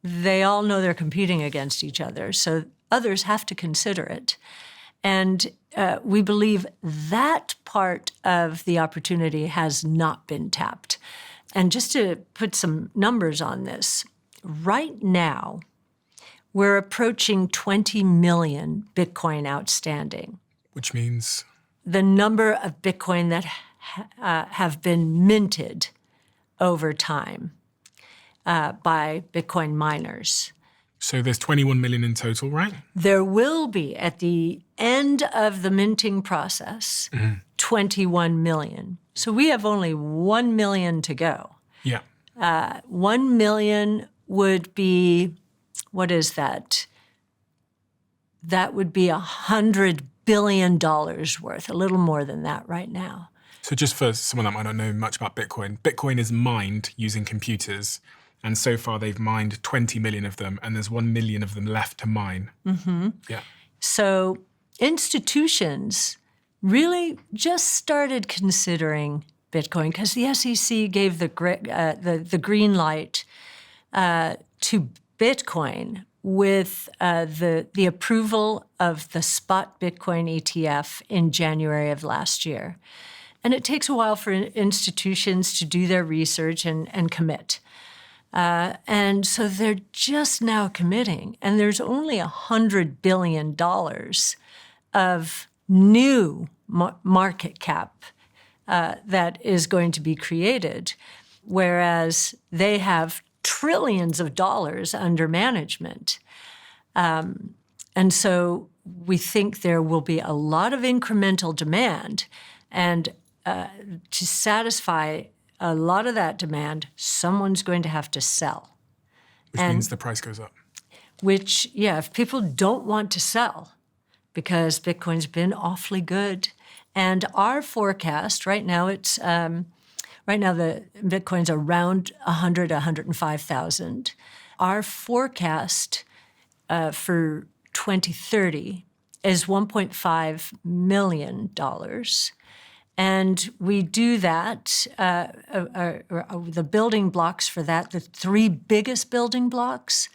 they all know they're competing against each other. So others have to consider it. And we believe that part of the opportunity has not been tapped. And just to put some numbers on this, right now, we're approaching 20 million Bitcoin outstanding. Which means? The number of Bitcoin that have been minted over time by Bitcoin miners. So there's 21 million in total, right? There will be, at the end of the minting process, 21 million. So we have only 1 million to go. Yeah. 1 million would be, what is that? That would be $100 billion worth, a little more than that right now. So just for someone that might not know much about Bitcoin, Bitcoin is mined using computers. And so far they've mined 20 million of them, and there's 1 million of them left to mine. Mm-hmm. Yeah. So institutions really just started considering Bitcoin because the SEC gave the green light to Bitcoin with the approval of the spot Bitcoin ETF in January of last year. And it takes a while for institutions to do their research and commit. And so they're just now committing. And there's only $100 billion of new market cap that is going to be created, whereas they have trillions of dollars under management. And so we think there will be a lot of incremental demand. And to satisfy a lot of that demand, someone's going to have to sell. Which means the price goes up. Which, yeah, if people don't want to sell, because Bitcoin's been awfully good. And our forecast, right now the Bitcoin's around 105,000. Our forecast for 2030 is $1.5 million. And we do that, the building blocks for that, the three biggest building blocks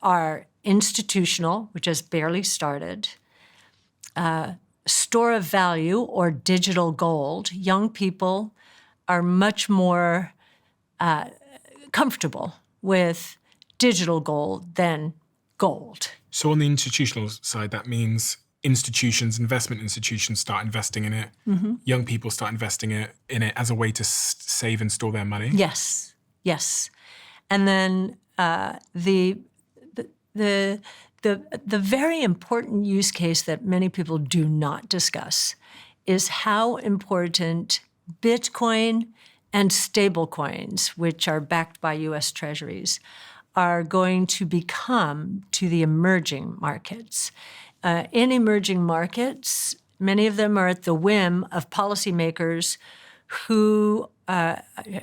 are institutional, which has barely started, store of value or digital gold. Young people are much more comfortable with digital gold than gold. So on the institutional side, that means institutions, investment institutions start investing in it. Mm-hmm. Young people start investing in it as a way to save and store their money. Yes, yes. And then the very important use case that many people do not discuss is how important Bitcoin and stablecoins, which are backed by U.S. Treasuries, are going to become to the emerging markets. In emerging markets, many of them are at the whim of policymakers who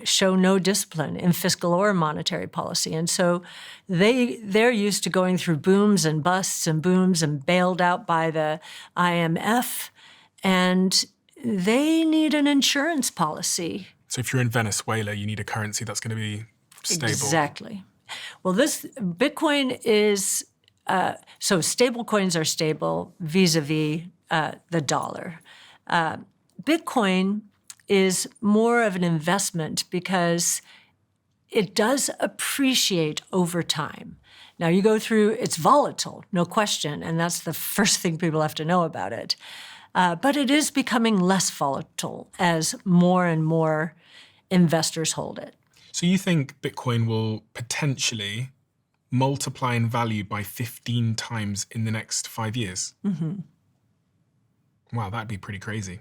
show no discipline in fiscal or monetary policy. And so they're used to going through booms and busts and booms and bailed out by the IMF, and they need an insurance policy. So if you're in Venezuela, you need a currency that's going to be stable. Exactly. Well, this Bitcoin is... so stablecoins are stable vis-a-vis the dollar. Bitcoin is more of an investment because it does appreciate over time. Now you go through, it's volatile, no question, and that's the first thing people have to know about it. But it is becoming less volatile as more and more investors hold it. So you think Bitcoin will potentially multiply in value by 15 times in the next 5 years. Wow, that'd be pretty crazy.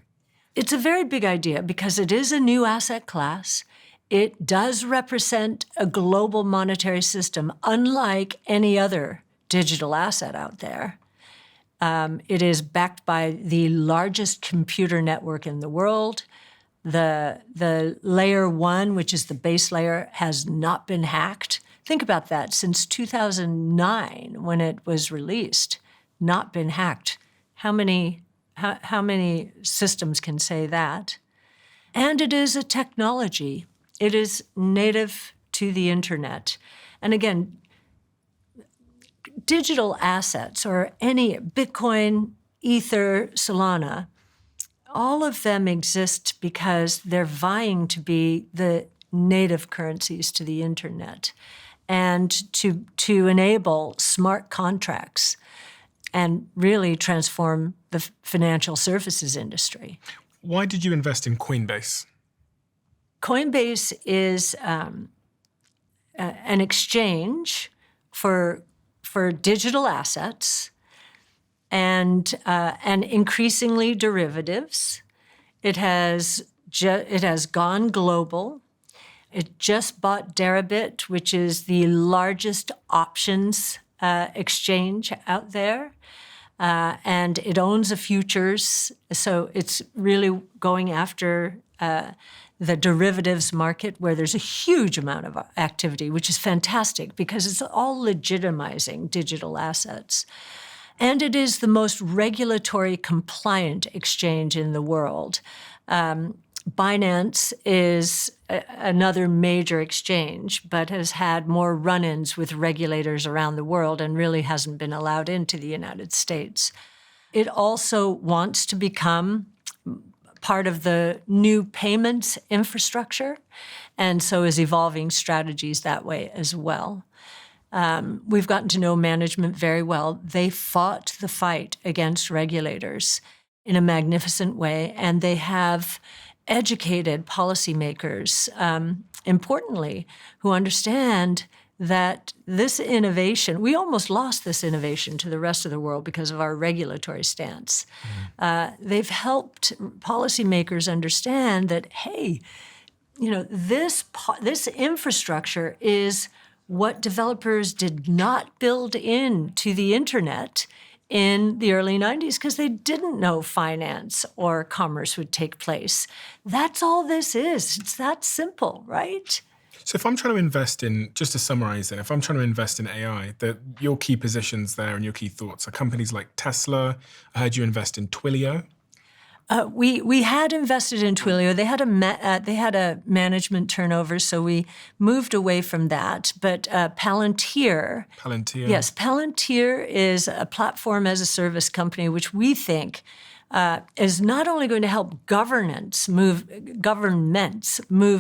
It's a very big idea because it is a new asset class. It does represent a global monetary system, unlike any other digital asset out there. It is backed by the largest computer network in the world. The layer 1, which is the base layer, has not been hacked. Think about that. Since 2009, when it was released, not been hacked. How many systems can say that? And it is a technology. It is native to the internet. And again, digital assets, or any Bitcoin, Ether, Solana, all of them exist because they're vying to be the native currencies to the internet and to enable smart contracts and really transform the financial services industry. Why did you invest in Coinbase? Coinbase is an exchange for digital assets and increasingly derivatives. It has gone global. It just bought Deribit, which is the largest options exchange out there. And it owns a futures, so it's really going after the derivatives market, where there's a huge amount of activity, which is fantastic because it's all legitimizing digital assets. And it is the most regulatory compliant exchange in the world. Binance is another major exchange, but has had more run-ins with regulators around the world and really hasn't been allowed into the United States. It also wants to become part of the new payments infrastructure, and so is evolving strategies that way as well. We've gotten to know management very well. They fought the fight against regulators in a magnificent way, and they have educated policymakers, importantly, who understand that this innovation, we almost lost this innovation to the rest of the world because of our regulatory stance. They've helped policymakers understand that, hey, this infrastructure is what developers did not build into the internet in the early 90s because they didn't know finance or commerce would take place. That's all this is. It's that simple, right? So if I'm trying to invest in, just to summarize then, if I'm trying to invest in AI, your key positions there and your key thoughts are companies like Tesla. I heard you invest in Twilio. We had invested in Twilio. They had a management turnover, so we moved away from that. But Palantir. Yes, Palantir is a platform as a service company, which we think is not only going to help governments move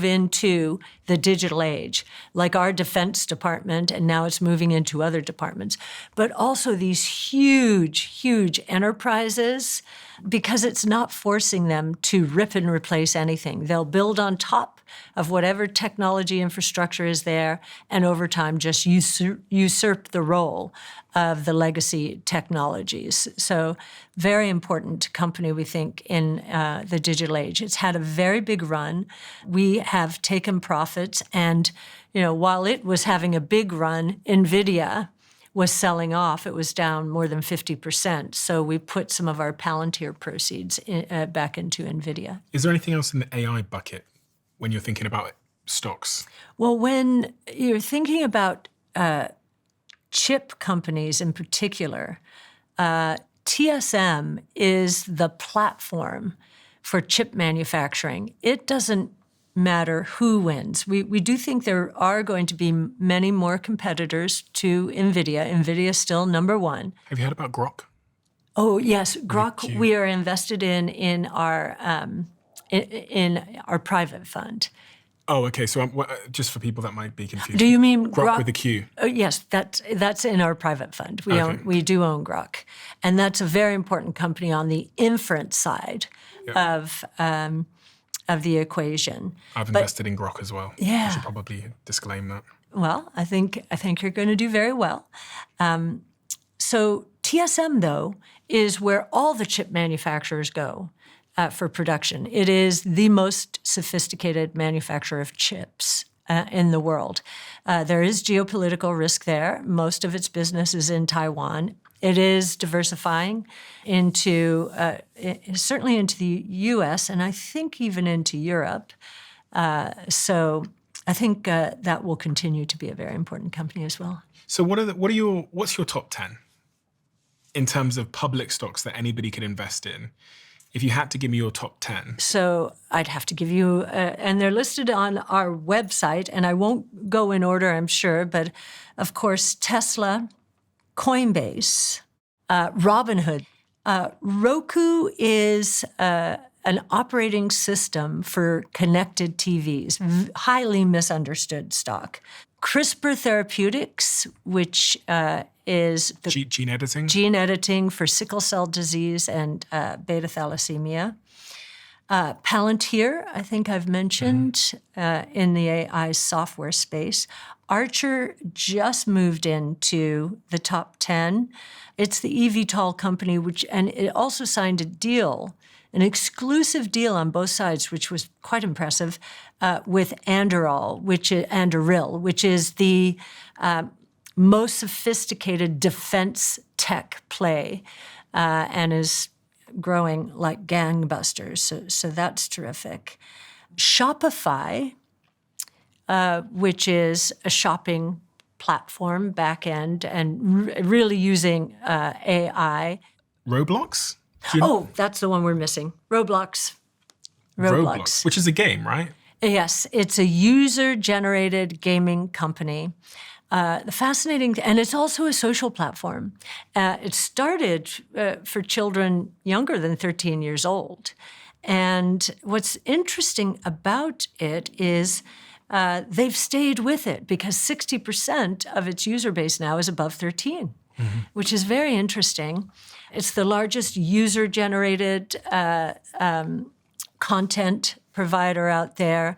into the digital age, like our Defense Department, and now it's moving into other departments, but also these huge enterprises, because it's not forcing them to rip and replace anything. They'll build on top of whatever technology infrastructure is there, and over time just usurp the role of the legacy technologies. So very important company, we think, in the digital age. It's had a very big run. We have taken profits, and while it was having a big run, NVIDIA was selling off. It was down more than 50%. So we put some of our Palantir proceeds back into NVIDIA. Is there anything else in the AI bucket when you're thinking about stocks? Well, when you're thinking about chip companies in particular, TSM is the platform for chip manufacturing. It doesn't matter who wins. We do think there are going to be many more competitors to NVIDIA. NVIDIA is still number one. Have you heard about Grok? Oh, yes. Grok, we are invested in our private fund. Oh, okay. So just for people that might be confused. Do you mean Grok with a Q? Oh, yes, that's in our private fund. Okay. We do own Grok, and that's a very important company on the inference side of the equation. I've invested in Grok as well. Yeah. I should probably disclaim that. Well, I think you're going to do very well. So TSM, though, is where all the chip manufacturers go for production. It is the most sophisticated manufacturer of chips in the world. There is geopolitical risk there. Most of its business is in Taiwan. It is diversifying into, certainly into the U.S. and I think even into Europe. So I think that will continue to be a very important company as well. So what's your top 10 in terms of public stocks that anybody could invest in? If you had to give me your top 10. So I'd have to give you, and they're listed on our website, and I won't go in order, I'm sure, but of course, Tesla, Coinbase, Robinhood. Roku is an operating system for connected TVs, highly misunderstood stock. CRISPR Therapeutics, which is the gene editing for sickle cell disease and beta thalassemia. Palantir, I think I've mentioned, in the AI software space. Archer just moved into the top 10. It's the eVTOL company, and it also signed a deal, an exclusive deal on both sides, which was quite impressive, with Anduril, which is the most sophisticated defense tech play, and is growing like gangbusters. So that's terrific. Shopify, which is a shopping platform back end and really using AI. Roblox? That's the one we're missing. Roblox, which is a game, right? Yes, it's a user-generated gaming company. The fascinating, and it's also a social platform. It started for children younger than 13 years old. And what's interesting about it is they've stayed with it because 60% of its user base now is above 13, which is very interesting. It's the largest user-generated content provider out there.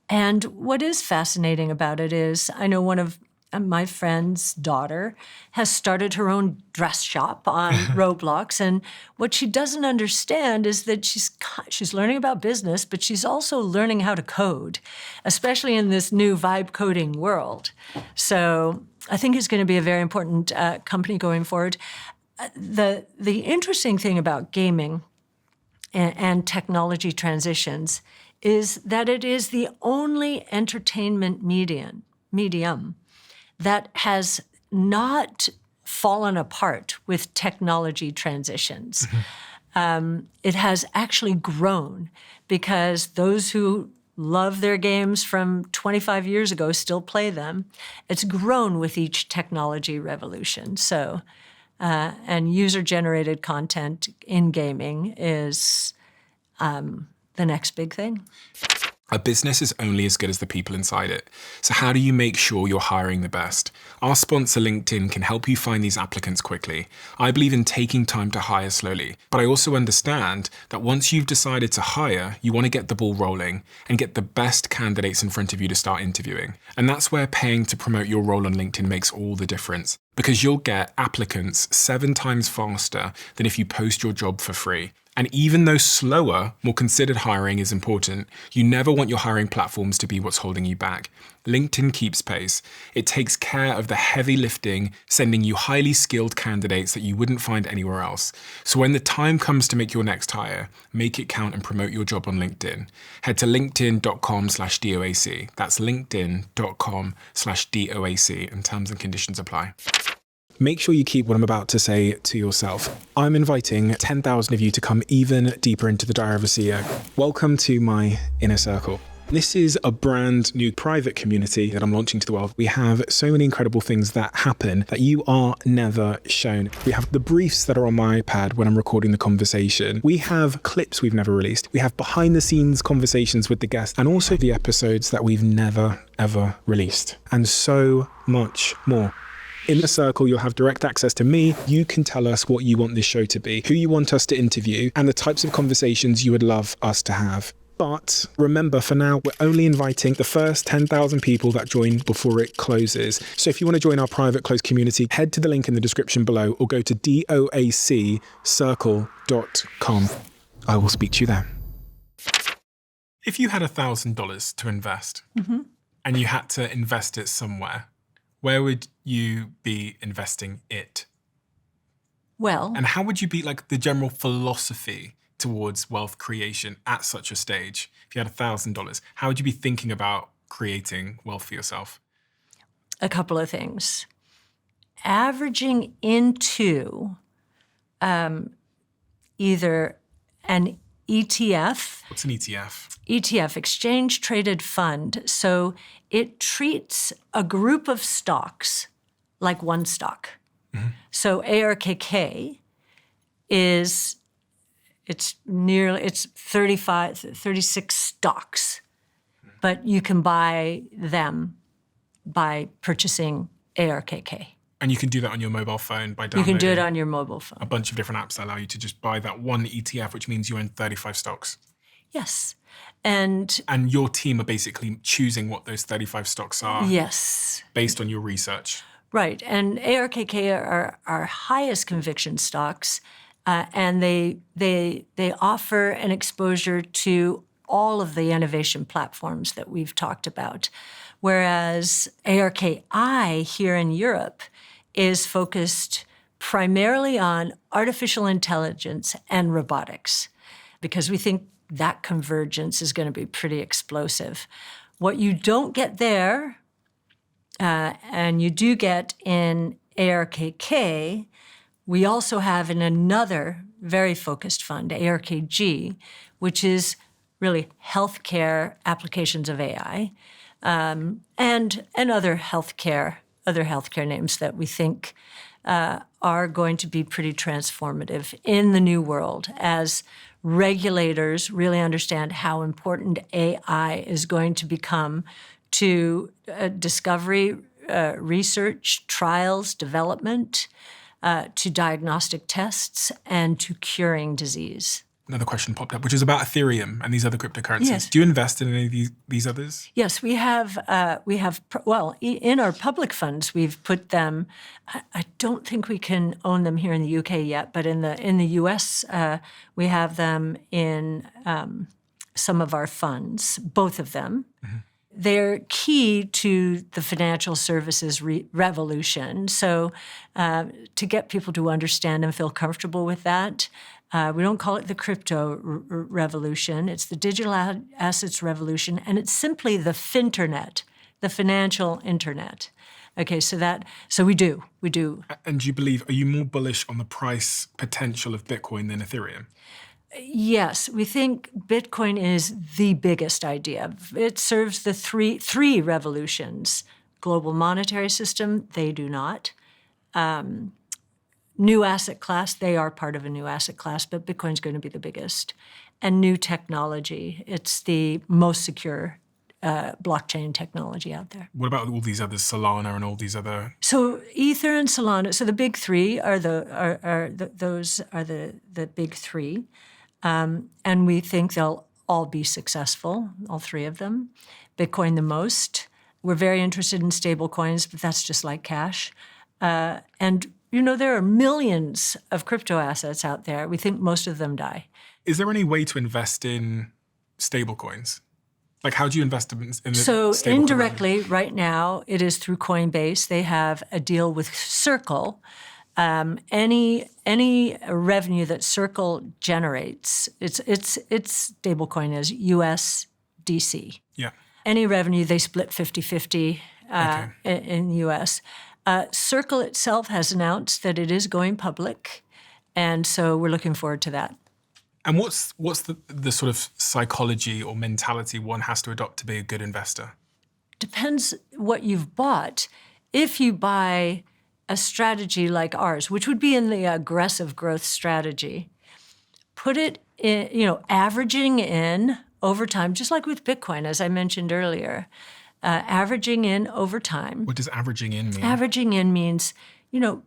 And what is fascinating about it is I know one of my friend's daughter has started her own dress shop on Roblox. And what she doesn't understand is that she's learning about business, but she's also learning how to code, especially in this new vibe coding world. So I think it's going to be a very important company going forward. The interesting thing about gaming and technology transitions is that it is the only entertainment medium that has not fallen apart with technology transitions. It has actually grown because those who love their games from 25 years ago still play them. It's grown with each technology revolution. So, and user-generated content in gaming is the next big thing. A business is only as good as the people inside it. So how do you make sure you're hiring the best? Our sponsor, LinkedIn, can help you find these applicants quickly. I believe in taking time to hire slowly, but I also understand that once you've decided to hire, you want to get the ball rolling and get the best candidates in front of you to start interviewing. And that's where paying to promote your role on LinkedIn makes all the difference, because you'll get applicants 7 times faster than if you post your job for free. And even though slower, more considered hiring is important, you never want your hiring platforms to be what's holding you back. LinkedIn keeps pace. It takes care of the heavy lifting, sending you highly skilled candidates that you wouldn't find anywhere else. So when the time comes to make your next hire, make it count and promote your job on LinkedIn. Head to linkedin.com/DOAC. That's linkedin.com/DOAC, and terms and conditions apply. Make sure you keep what I'm about to say to yourself. I'm inviting 10,000 of you to come even deeper into the Diary of a CEO. Welcome to my inner circle. This is a brand new private community that I'm launching to the world. We have so many incredible things that happen that you are never shown. We have the briefs that are on my iPad when I'm recording the conversation. We have clips we've never released. We have behind the scenes conversations with the guests, and also the episodes that we've never, ever released, and so much more. In the circle, you'll have direct access to me. You can tell us what you want this show to be, who you want us to interview, and the types of conversations you would love us to have. But remember, for now, we're only inviting the first 10,000 people that join before it closes. So if you want to join our private closed community, head to the link in the description below or go to doaccircle.com. I will speak to you there. If you had $1,000 to invest and you had to invest it somewhere, where would you be investing it? Well, And how would you be like the general philosophy towards wealth creation at such a stage? If you had $1,000, how would you be thinking about creating wealth for yourself? a couple of things. Averaging into either an ETF. What's an ETF? ETF, exchange traded fund. So it treats a group of stocks like one stock. So ARKK is, it's 36 stocks, but you can buy them by purchasing ARKK. And you can do that on your mobile phone by You downloading can do it on your mobile phone. a bunch of different apps that allow you to just buy that one ETF, which means you own 35 stocks. Yes. And And your team are basically choosing what those 35 stocks are yes. based on your research. Right, and ARKK are our highest conviction stocks, and they offer an exposure to all of the innovation platforms that we've talked about, whereas ARKI here in Europe is focused primarily on artificial intelligence and robotics, because we think that convergence is going to be pretty explosive. What you don't get there, and you do get in ARKK, we also have in another very focused fund, ARKG, which is really healthcare applications of AI, and other healthcare names that we think are going to be pretty transformative in the new world as regulators really understand how important AI is going to become to discovery, research, trials, development, to diagnostic tests, and to curing disease. Another question popped up, which is about Ethereum and these other cryptocurrencies. Yes. Do you invest in any of these others? Yes, we have, in our public funds, we've put them, I don't think we can own them here in the UK yet, but in the US, we have them in some of our funds, both of them. They're key to the financial services revolution. So to get people to understand and feel comfortable with that, we don't call it the crypto revolution. It's the digital assets revolution, and it's simply the finternet, the financial internet. Okay, so we do. And do you believe, are you more bullish on the price potential of Bitcoin than Ethereum? Yes, we think Bitcoin is the biggest idea. It serves the three revolutions. Global monetary system, they do not. New asset class, they are part of a new asset class, but Bitcoin's going to be the biggest. And new technology, it's the most secure blockchain technology out there. What about all these others, Solana and all these other? So Ether and Solana, so the big three are the big three. And we think they'll all be successful, all three of them. Bitcoin the most. We're very interested in stablecoins, but that's just like cash. And, there are millions of crypto assets out there. We think most of them die. Is there any way to invest in stablecoins? Like, how do you invest in the So stablecoin? indirectly, right now, it is through Coinbase. They have a deal with Circle. Any revenue that Circle generates, its stablecoin is USDC. Yeah. Any revenue, they split 50-50 in the U.S. Circle itself has announced that it is going public, and so we're looking forward to that. And what's the sort of psychology or mentality one has to adopt to be a good investor? Depends what you've bought. If you buy a strategy like ours, which would be in the aggressive growth strategy, put it in, averaging in over time, just like with Bitcoin, as I mentioned earlier, averaging in over time. What does averaging in mean? Averaging in means,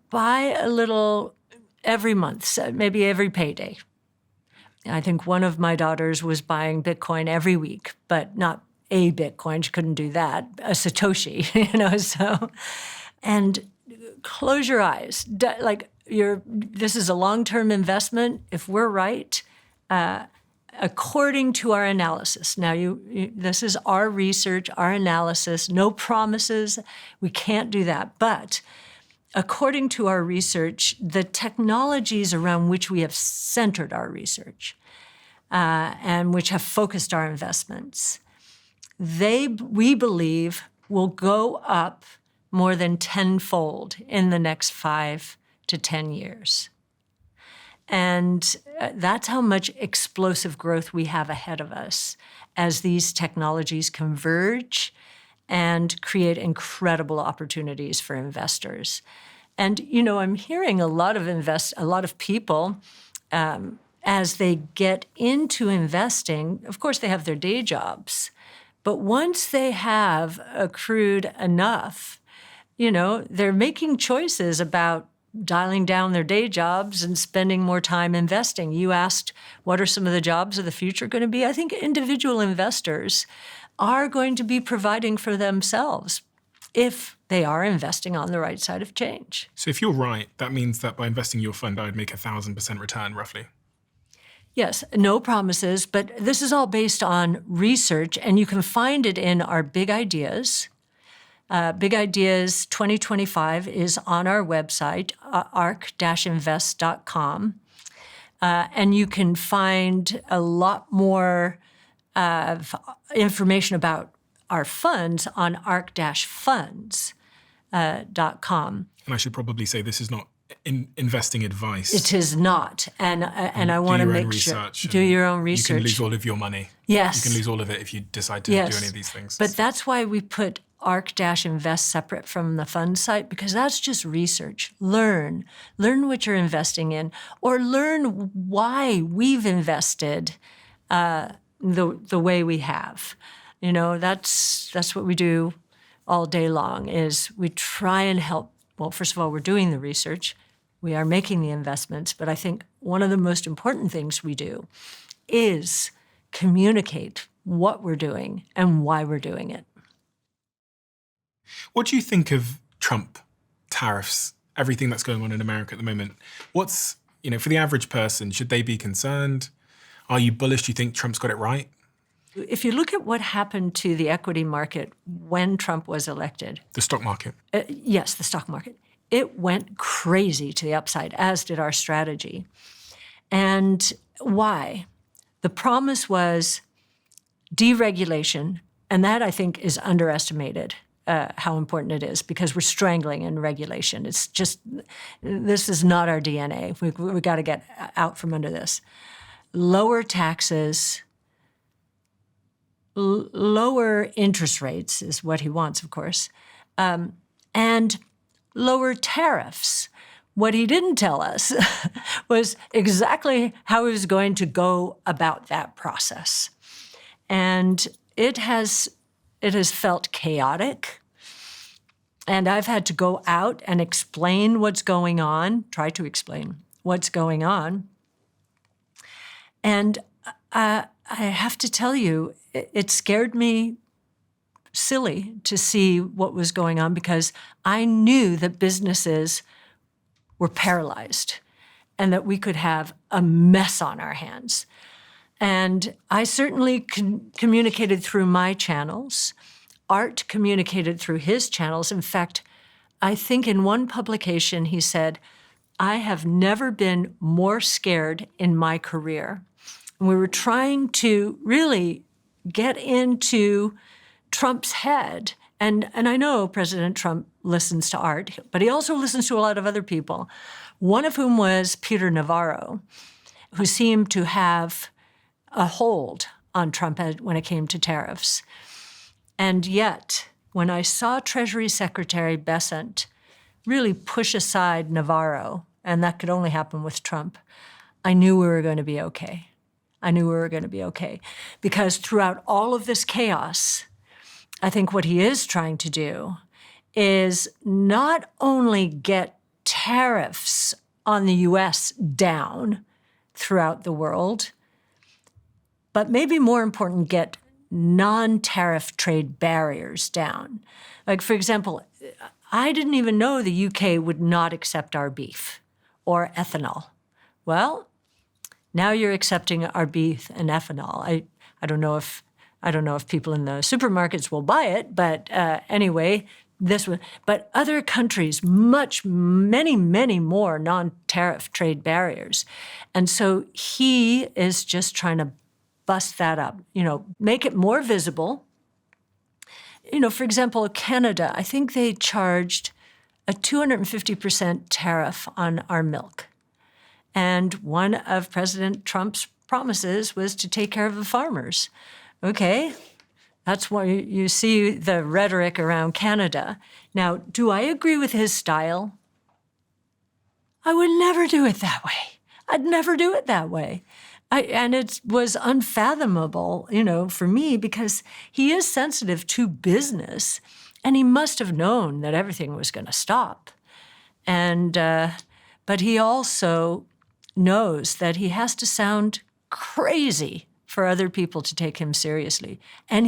buy a little every month, so maybe every payday. I think one of my daughters was buying Bitcoin every week, but not a Bitcoin. She couldn't do that. A Satoshi, so. And close your eyes. This is a long-term investment. If we're right, according to our analysis. Now, this is our research, our analysis, no promises. We can't do that. But according to our research, the technologies around which we have centered our research and which have focused our investments, we believe will go up more than tenfold in the next 5 to 10 years. And that's how much explosive growth we have ahead of us as these technologies converge and create incredible opportunities for investors. And, I'm hearing a lot of people, as they get into investing, of course, they have their day jobs. But once they have accrued enough, they're making choices about dialing down their day jobs and spending more time investing. You asked, what are some of the jobs of the future going to be? I think individual investors are going to be providing for themselves if they are investing on the right side of change. So if you're right, that means that by investing your fund, I would make 1,000% return, roughly. Yes, no promises, but this is all based on research, and you can find it in our Big Ideas. Big Ideas 2025 is on our website, arc-invest.com. And you can find a lot more information about our funds on arc-funds.com. And I should probably say this is not investing advice. It is not. And I want to make sure. Do your own research. You can lose all of your money. Yes. You can lose all of it if you decide to do any of these things. But that's why we put ARC-Invest separate from the fund site, because that's just research. Learn what you're investing in, or learn why we've invested the way we have. That's what we do all day long, is we try and help. Well, first of all, we're doing the research. We are making the investments. But I think one of the most important things we do is communicate what we're doing and why we're doing it. What do you think of Trump, tariffs, everything that's going on in America at the moment? What's, for the average person, should they be concerned? Are you bullish? Do you think Trump's got it right? If you look at what happened to the equity market when Trump was elected. The stock market. Yes, the stock market. It went crazy to the upside, as did our strategy. And why? The promise was deregulation, and that, I think, is underestimated. How important it is, because we're strangling in regulation. It's just, this is not our DNA. We got to get out from under this. Lower taxes, lower interest rates is what he wants, of course, and lower tariffs. What he didn't tell us was exactly how he was going to go about that process. And it has felt chaotic, and I've had to go out and explain what's going on, try to explain what's going on. And I have to tell you, it scared me silly to see what was going on, because I knew that businesses were paralyzed and that we could have a mess on our hands. And I certainly communicated through my channels. Art communicated through his channels. In fact, I think in one publication he said, I have never been more scared in my career. And we were trying to really get into Trump's head. And I know President Trump listens to Art, but he also listens to a lot of other people, one of whom was Peter Navarro, who seemed to have a hold on Trump when it came to tariffs. And yet, when I saw Treasury Secretary Bessent really push aside Navarro, and that could only happen with Trump, I knew we were going to be okay. I knew we were going to be okay. Because throughout all of this chaos, I think what he is trying to do is not only get tariffs on the U.S. down throughout the world, but maybe more important, get non-tariff trade barriers down. Like, for example, I didn't even know the UK would not accept our beef or ethanol. Well, now you're accepting our beef and ethanol. I don't know if people in the supermarkets will buy it, but anyway, but other countries, many more non-tariff trade barriers. And so he is just trying to bust that up, make it more visible. For example, Canada, I think they charged a 250% tariff on our milk. And one of President Trump's promises was to take care of the farmers. Okay, that's why you see the rhetoric around Canada. Now, do I agree with his style? I would never do it that way. I'd never do it that way. And it was unfathomable, for me, because he is sensitive to business, and he must have known that everything was going to stop. And but he also knows that he has to sound crazy for other people to take him seriously. And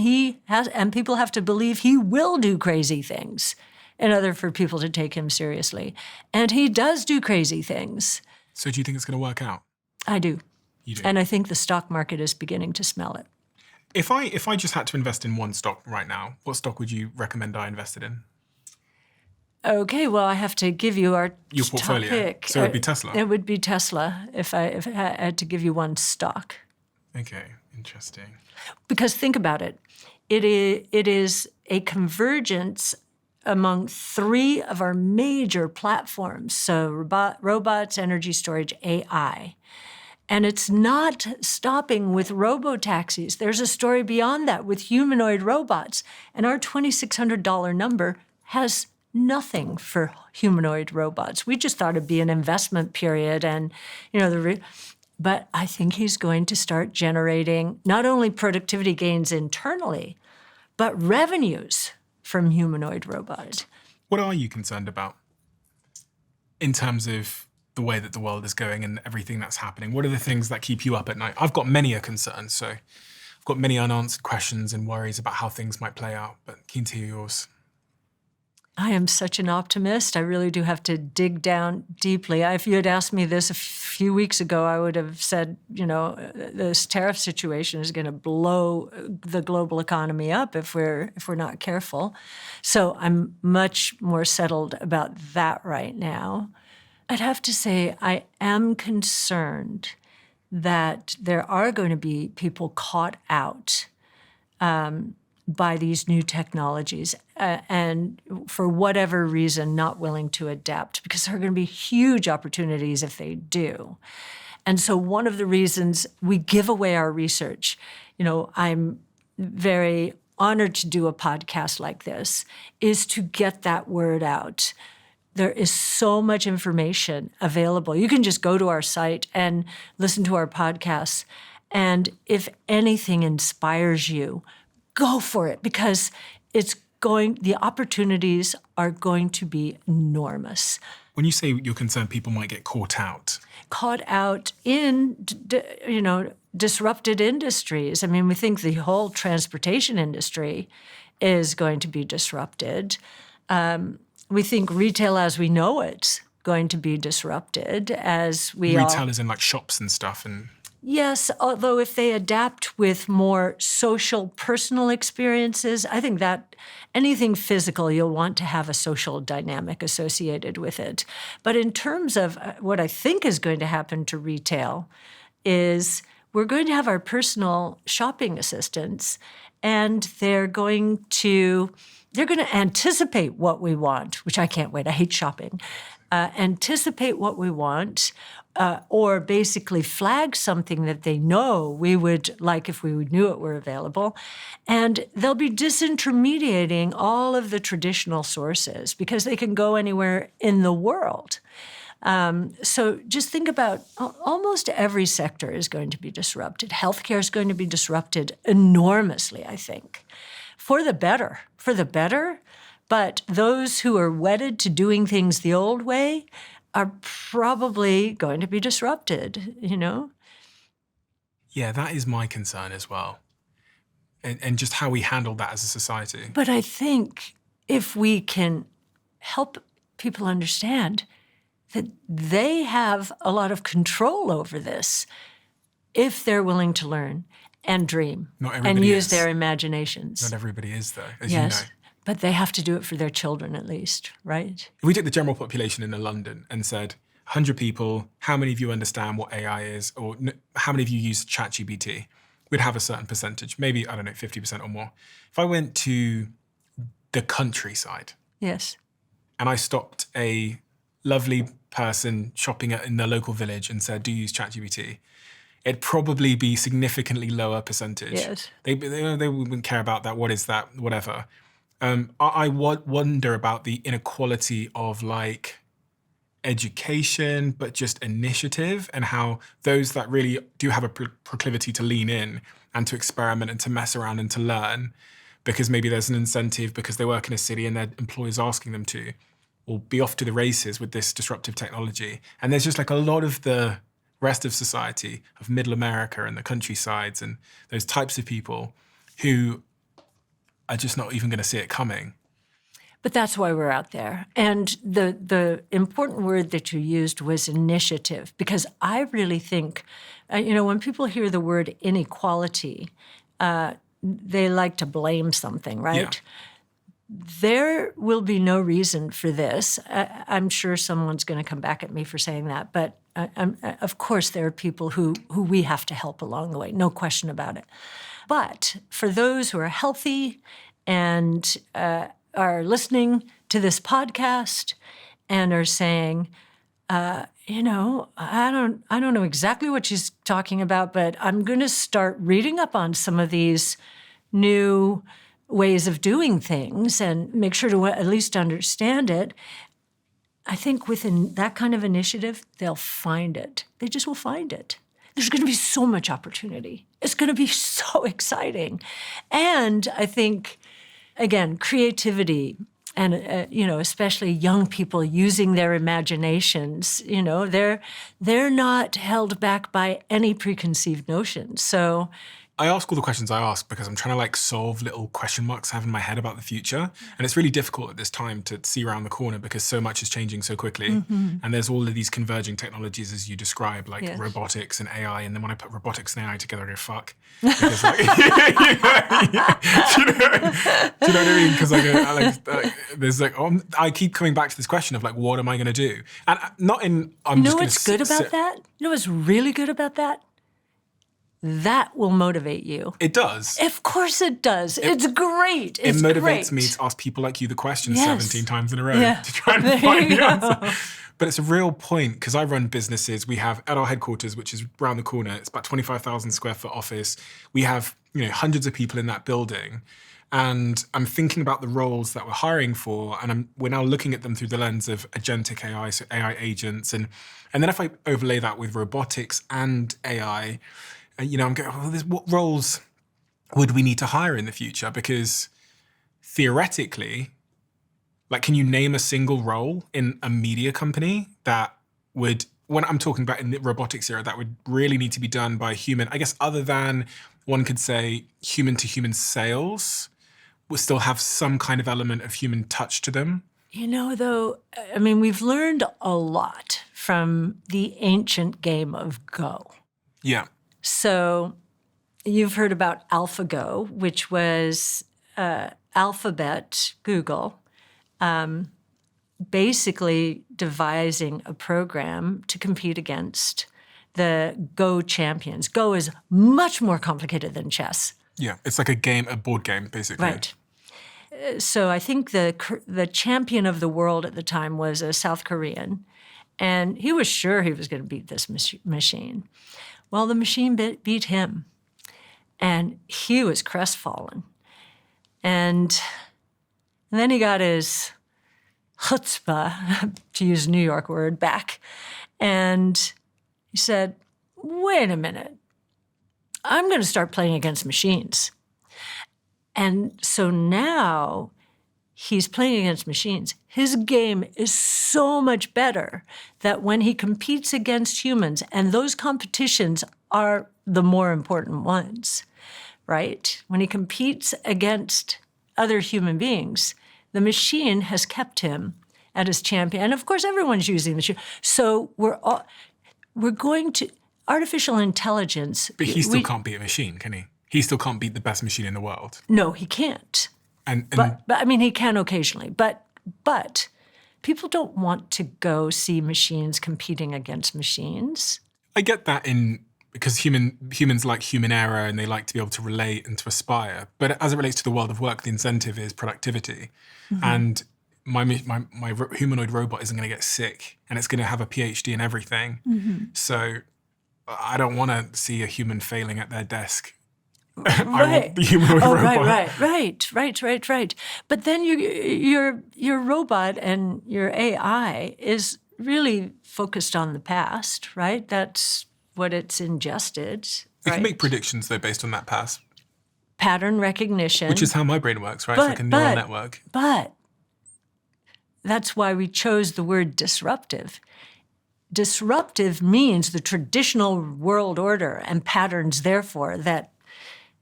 people have to believe he will do crazy things in order for people to take him seriously. And he does do crazy things. So do you think it's going to work out? I do. You do? And I think the stock market is beginning to smell it. If I just had to invest in one stock right now, what stock would you recommend I invested in? Okay, well, I have to give you your portfolio. Pick. So it would be Tesla. It would be Tesla if I had to give you one stock. Okay, interesting. Because think about it. It is a convergence among three of our major platforms. So robots, energy storage, AI. And it's not stopping with robo-taxis. There's a story beyond that with humanoid robots. And our $2,600 number has nothing for humanoid robots. We just thought it'd be an investment period, and but I think he's going to start generating not only productivity gains internally, but revenues from humanoid robots. What are you concerned about in terms of the way that the world is going and everything that's happening? What are the things that keep you up at night? I've got many a concern, so I've got many unanswered questions and worries about how things might play out, but keen to hear yours. I am such an optimist. I really do have to dig down deeply. If you had asked me this a few weeks ago, I would have said, this tariff situation is going to blow the global economy up if we're not careful. So I'm much more settled about that right now. I'd have to say I am concerned that there are going to be people caught out by these new technologies and for whatever reason not willing to adapt, because there are going to be huge opportunities if they do. And so one of the reasons we give away our research, I'm very honored to do a podcast like this, is to get that word out. There is so much information available. You can just go to our site and listen to our podcasts. And if anything inspires you, go for it, because the opportunities are going to be enormous. When you say you're concerned people might get caught out in, disrupted industries. I mean, we think the whole transportation industry is going to be disrupted. We think retail as we know it's going to be disrupted as we Retail is in like shops and stuff and... Yes, although if they adapt with more social, personal experiences, I think that anything physical, you'll want to have a social dynamic associated with it. But in terms of what I think is going to happen to retail is we're going to have our personal shopping assistants, and they're going to anticipate what we want, which I can't wait. I hate shopping. Anticipate what we want, or basically flag something that they know we would like if we knew it were available. And they'll be disintermediating all of the traditional sources because they can go anywhere in the world. So just think about almost every sector is going to be disrupted. Healthcare is going to be disrupted enormously, I think, for the better. But those who are wedded to doing things the old way are probably going to be disrupted, Yeah, Yeah, that is my concern as well. And just how we handle that as a society. But I think if we can help people understand that they have a lot of control over this if they're willing to learn and dream Not and everybody use is. their imaginations. Not everybody is, though, as Yes, you know. but they have to do it for their children at least, right? If we took the general population in London and said, 100 people, how many of you understand what AI is? Or how many of you use ChatGPT? We'd have a certain percentage, maybe, I don't know, 50% or more. If I went to the countryside Yes. and I stopped a lovely person shopping in the local village and said, do you use ChatGPT? It'd probably be significantly lower percentage. Yes. They wouldn't care about that. What is that? Whatever. I wonder about the inequality of like education, but just initiative, and how those that really do have a proclivity to lean in and to experiment and to mess around and to learn, because maybe there's an incentive because they work in a city and their employer's asking them to, will be off to the races with this disruptive technology. And there's just like a lot of the rest of society, of middle America and the countrysides and those types of people who are just not even going to see it coming. But that's why we're out there. And the important word that you used was initiative, because I really think, when people hear the word inequality, they like to blame something, right? Yeah. There will be no reason for this. I'm sure someone's going to come back at me for saying that, but of course there are people who we have to help along the way, no question about it. But for those who are healthy and are listening to this podcast and are saying, I don't know exactly what she's talking about, but I'm going to start reading up on some of these new ways of doing things and make sure to at least understand it. I think within that kind of initiative, they'll find it. They just will find it. There's going to be so much opportunity. It's going to be so exciting. And I think, again, creativity and, especially young people using their imaginations, they're not held back by any preconceived notions. So I ask all the questions I ask because I'm trying to solve little question marks I have in my head about the future. And it's really difficult at this time to see around the corner because so much is changing so quickly. Mm-hmm. And there's all of these converging technologies, as you describe, yes. Robotics and AI. And then when I put robotics and AI together, I go, fuck. Because do you know what I mean? Because I keep coming back to this question of what am I going to do? And not in, I'm just going to what's good about that? You know what's really good about that? That will motivate you. It does. Of course it does. It's great. It motivates me to ask people like you the question 17 times in a row to try and there find the answer. But it's a real point because I run businesses. We have at our headquarters, which is around the corner, it's about 25,000 square foot office. We have hundreds of people in that building. And I'm thinking about the roles that we're hiring for, and we're now looking at them through the lens of agentic AI, so AI agents. And then if I overlay that with robotics and AI, I'm going, what roles would we need to hire in the future? Because theoretically, can you name a single role in a media company that would, when I'm talking about in the robotics era, that would really need to be done by a human, I guess, other than one could say human-to-human sales, will still have some kind of element of human touch to them? We've learned a lot from the ancient game of Go. Yeah. So you've heard about AlphaGo, which was Alphabet, Google, basically devising a program to compete against the Go champions. Go is much more complicated than chess. Yeah, it's like a board game, basically. Right. So I think the champion of the world at the time was a South Korean, and he was sure he was going to beat this machine. Well, the machine beat him, and he was crestfallen. And then he got his chutzpah, to use a New York word, back, and he said, wait a minute, I'm going to start playing against machines. And so now he's playing against machines. His game is so much better that when he competes against humans, and those competitions are the more important ones, right? When he competes against other human beings, the machine has kept him at his champion. And of course, everyone's using the machine. So we're going to artificial intelligence. But he still can't beat a machine, can he? He still can't beat the best machine in the world. No, he can't. But I mean, he can occasionally. But people don't want to go see machines competing against machines. I get that because humans like human error and they like to be able to relate and to aspire. But as it relates to the world of work, the incentive is productivity. Mm-hmm. And my humanoid robot isn't going to get sick and it's going to have a PhD in everything. Mm-hmm. So I don't want to see a human failing at their desk. Right. I want the humanoid robot. Right. But then your robot and your AI is really focused on the past, right? That's what it's ingested. It can make predictions, though, based on that past. Pattern recognition. Which is how my brain works, right? It's like a neural network. But that's why we chose the word disruptive. Disruptive means the traditional world order and patterns, therefore, that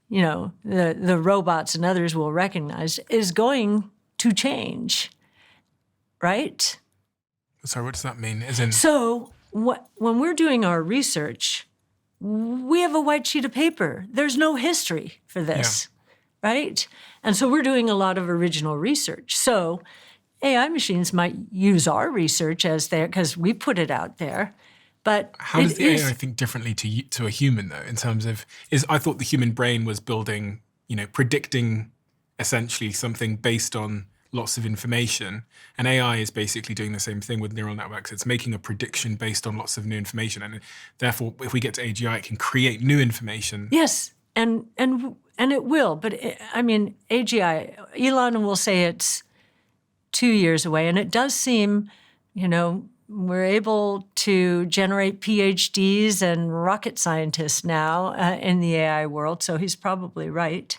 the robots and others will recognize is going to change, right? Sorry, what does that mean? So when we're doing our research, we have a white sheet of paper. There's no history for this, right? And so we're doing a lot of original research. So AI machines might use our research because we put it out there. But how does the AI think differently to a human, though, in terms of, I thought the human brain was building, predicting essentially something based on lots of information. And AI is basically doing the same thing with neural networks. It's making a prediction based on lots of new information. And therefore, if we get to AGI, it can create new information. Yes, and it will. But AGI, Elon will say it's 2 years away. And it does seem, we're able to generate PhDs and rocket scientists now in the AI world, so he's probably right.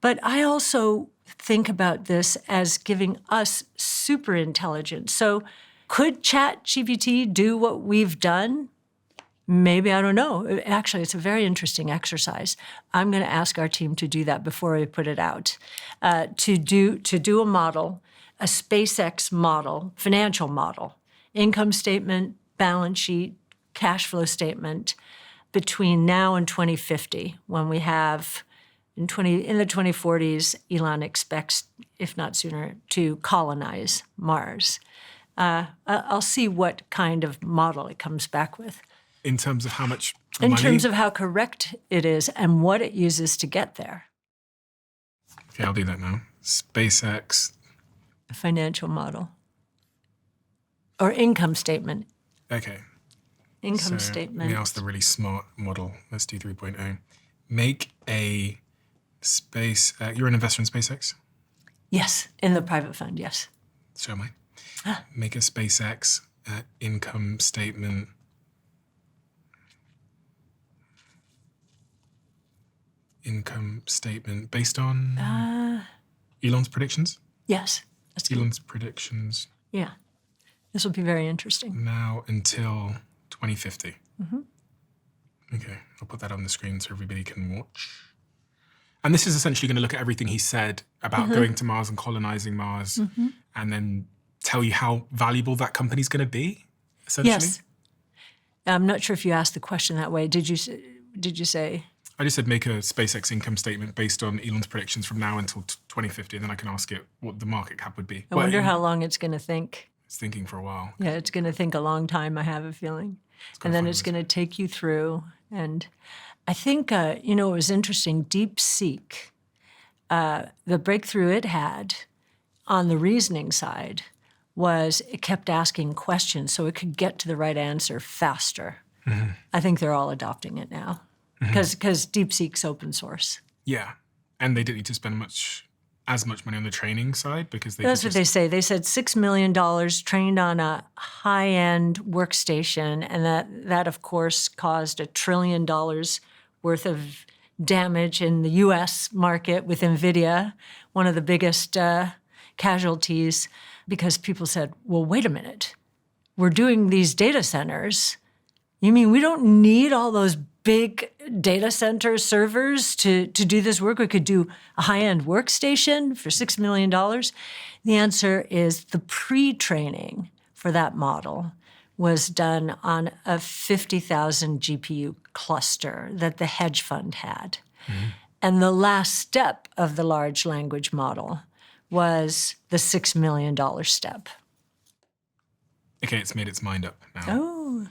But I also think about this as giving us super intelligence. So could ChatGPT do what we've done? Maybe, I don't know. Actually, it's a very interesting exercise. I'm going to ask our team to do that before we put it out, to do a model, a SpaceX model, financial model, income statement, balance sheet, cash flow statement between now and 2050, when we have, in the 2040s, Elon expects, if not sooner, to colonize Mars. I'll see what kind of model it comes back with. In terms of how much money? In terms of how correct it is and what it uses to get there. Okay, I'll do that now. SpaceX. A financial model. Or income statement. Okay. Income statement. Let me ask the really smart model. Let's do 3.0. Make a you're an investor in SpaceX? Yes, in the private fund, yes. So am I. Make a SpaceX income statement. Income statement based on Elon's predictions? Yes. Elon's predictions. Yeah. This will be very interesting. Now until 2050. Mm-hmm. Okay, I'll put that on the screen so everybody can watch. And this is essentially going to look at everything he said about going to Mars and colonizing Mars, and then tell you how valuable that company's going to be, essentially? Yes. I'm not sure if you asked the question that way. Did you say? I just said make a SpaceX income statement based on Elon's predictions from now until 2050, and then I can ask it what the market cap would be. I wonder how long it's going to think. It's thinking for a while. Yeah, it's going to think a long time, I have a feeling. And then it's going to take you through. And I think, it was interesting, DeepSeek, the breakthrough it had on the reasoning side was it kept asking questions so it could get to the right answer faster. Mm-hmm. I think they're all adopting it now because DeepSeek's open source. Yeah, and they didn't need to spend as much money on the training side because that's what they say. They said $6 million trained on a high-end workstation, and that of course caused $1 trillion worth of damage in the U.S. market with NVIDIA, one of the biggest casualties, because people said, well, wait a minute. We're doing these data centers. You mean we don't need all those big data center servers to do this work? We could do a high-end workstation for $6 million. The answer is the pre-training for that model was done on a 50,000 GPU cluster that the hedge fund had. Mm-hmm. And the last step of the large language model was the $6 million step. Okay, it's made its mind up now. Oh.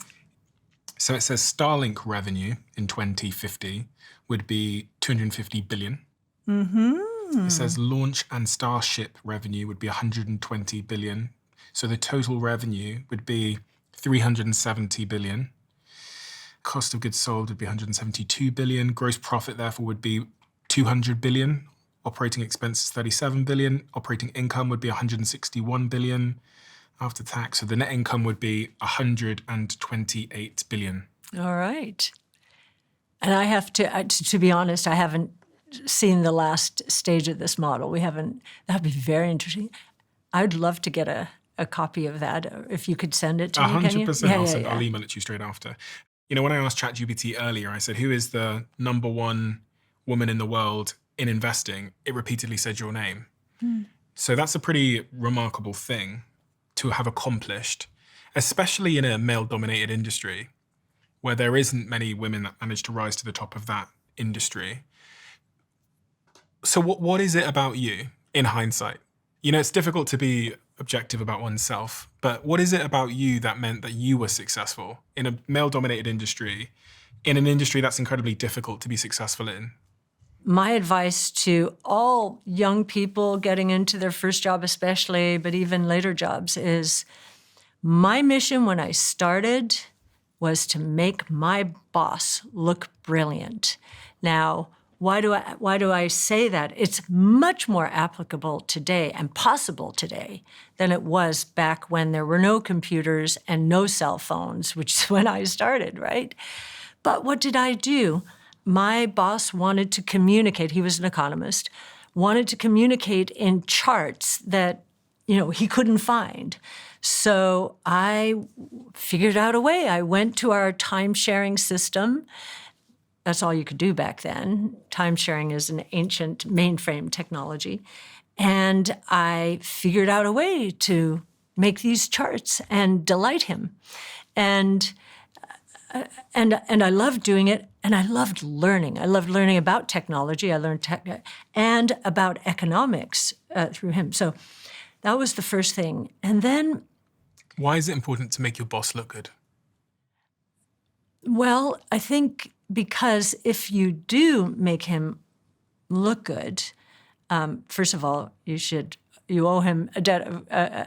So it says Starlink revenue in 2050 would be 250 billion. Mm-hmm. It says launch and Starship revenue would be 120 billion. So the total revenue would be 370 billion. Cost of goods sold would be 172 billion. Gross profit, therefore, would be 200 billion. Operating expenses, 37 billion. Operating income would be 161 billion. After tax, so the net income would be 128 billion. All right. And I have to be honest, I haven't seen the last stage of this model. That'd be very interesting. I'd love to get a copy of that if you could send it to me. 100%. I'll email it to you straight after. You know, when I asked ChatGPT earlier, I said, who is the number one woman in the world in investing? It repeatedly said your name. So that's a pretty remarkable thing to have accomplished, especially in a male-dominated industry where there isn't many women that manage to rise to the top of that industry. So what is it about you, in hindsight? You know, it's difficult to be objective about oneself, but what is it about you that meant that you were successful in a male-dominated industry, in an industry that's incredibly difficult to be successful in? My advice to all young people getting into their first job especially, but even later jobs, is my mission when I started was to make my boss look brilliant. Now, why do I say that? It's much more applicable today and possible today than it was back when there were no computers and no cell phones, which is when I started, right? But what did I do? My boss wanted to communicate, he was an economist, wanted to communicate in charts that, he couldn't find. So I figured out a way. I went to our time-sharing system. That's all you could do back then. Time-sharing is an ancient mainframe technology. And I figured out a way to make these charts and delight him. And I loved doing it, and I loved learning. I loved learning about technology. I learned and about economics through him. So that was the first thing. And then... Why is it important to make your boss look good? Well, I think because if you do make him look good, first of all, you owe him a debt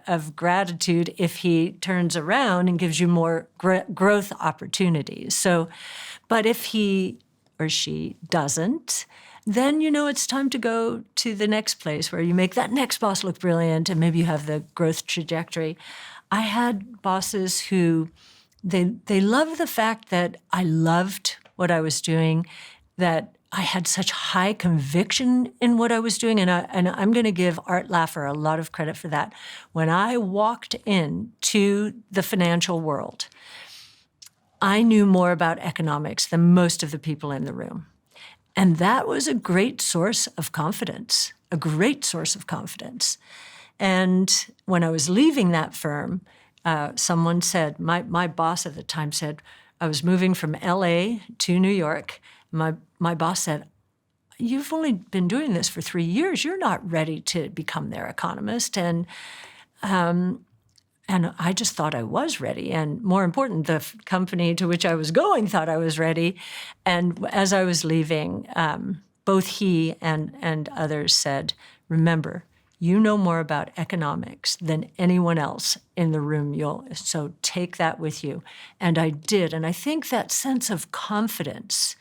of gratitude if he turns around and gives you more growth opportunities. So, but if he or she doesn't, then it's time to go to the next place where you make that next boss look brilliant and maybe you have the growth trajectory. I had bosses who, they loved the fact that I loved what I was doing, that I had such high conviction in what I was doing, and I'm going to give Art Laffer a lot of credit for that. When I walked into the financial world, I knew more about economics than most of the people in the room. And that was a great source of confidence, a great source of confidence. And when I was leaving that firm, someone said, my boss at the time said, I was moving from LA to New York. My boss said, you've only been doing this for 3 years. You're not ready to become their economist. And I just thought I was ready. And more important, the company to which I was going thought I was ready. And as I was leaving, both he and others said, remember, you know more about economics than anyone else in the room. So take that with you. And I did. And I think that sense of confidence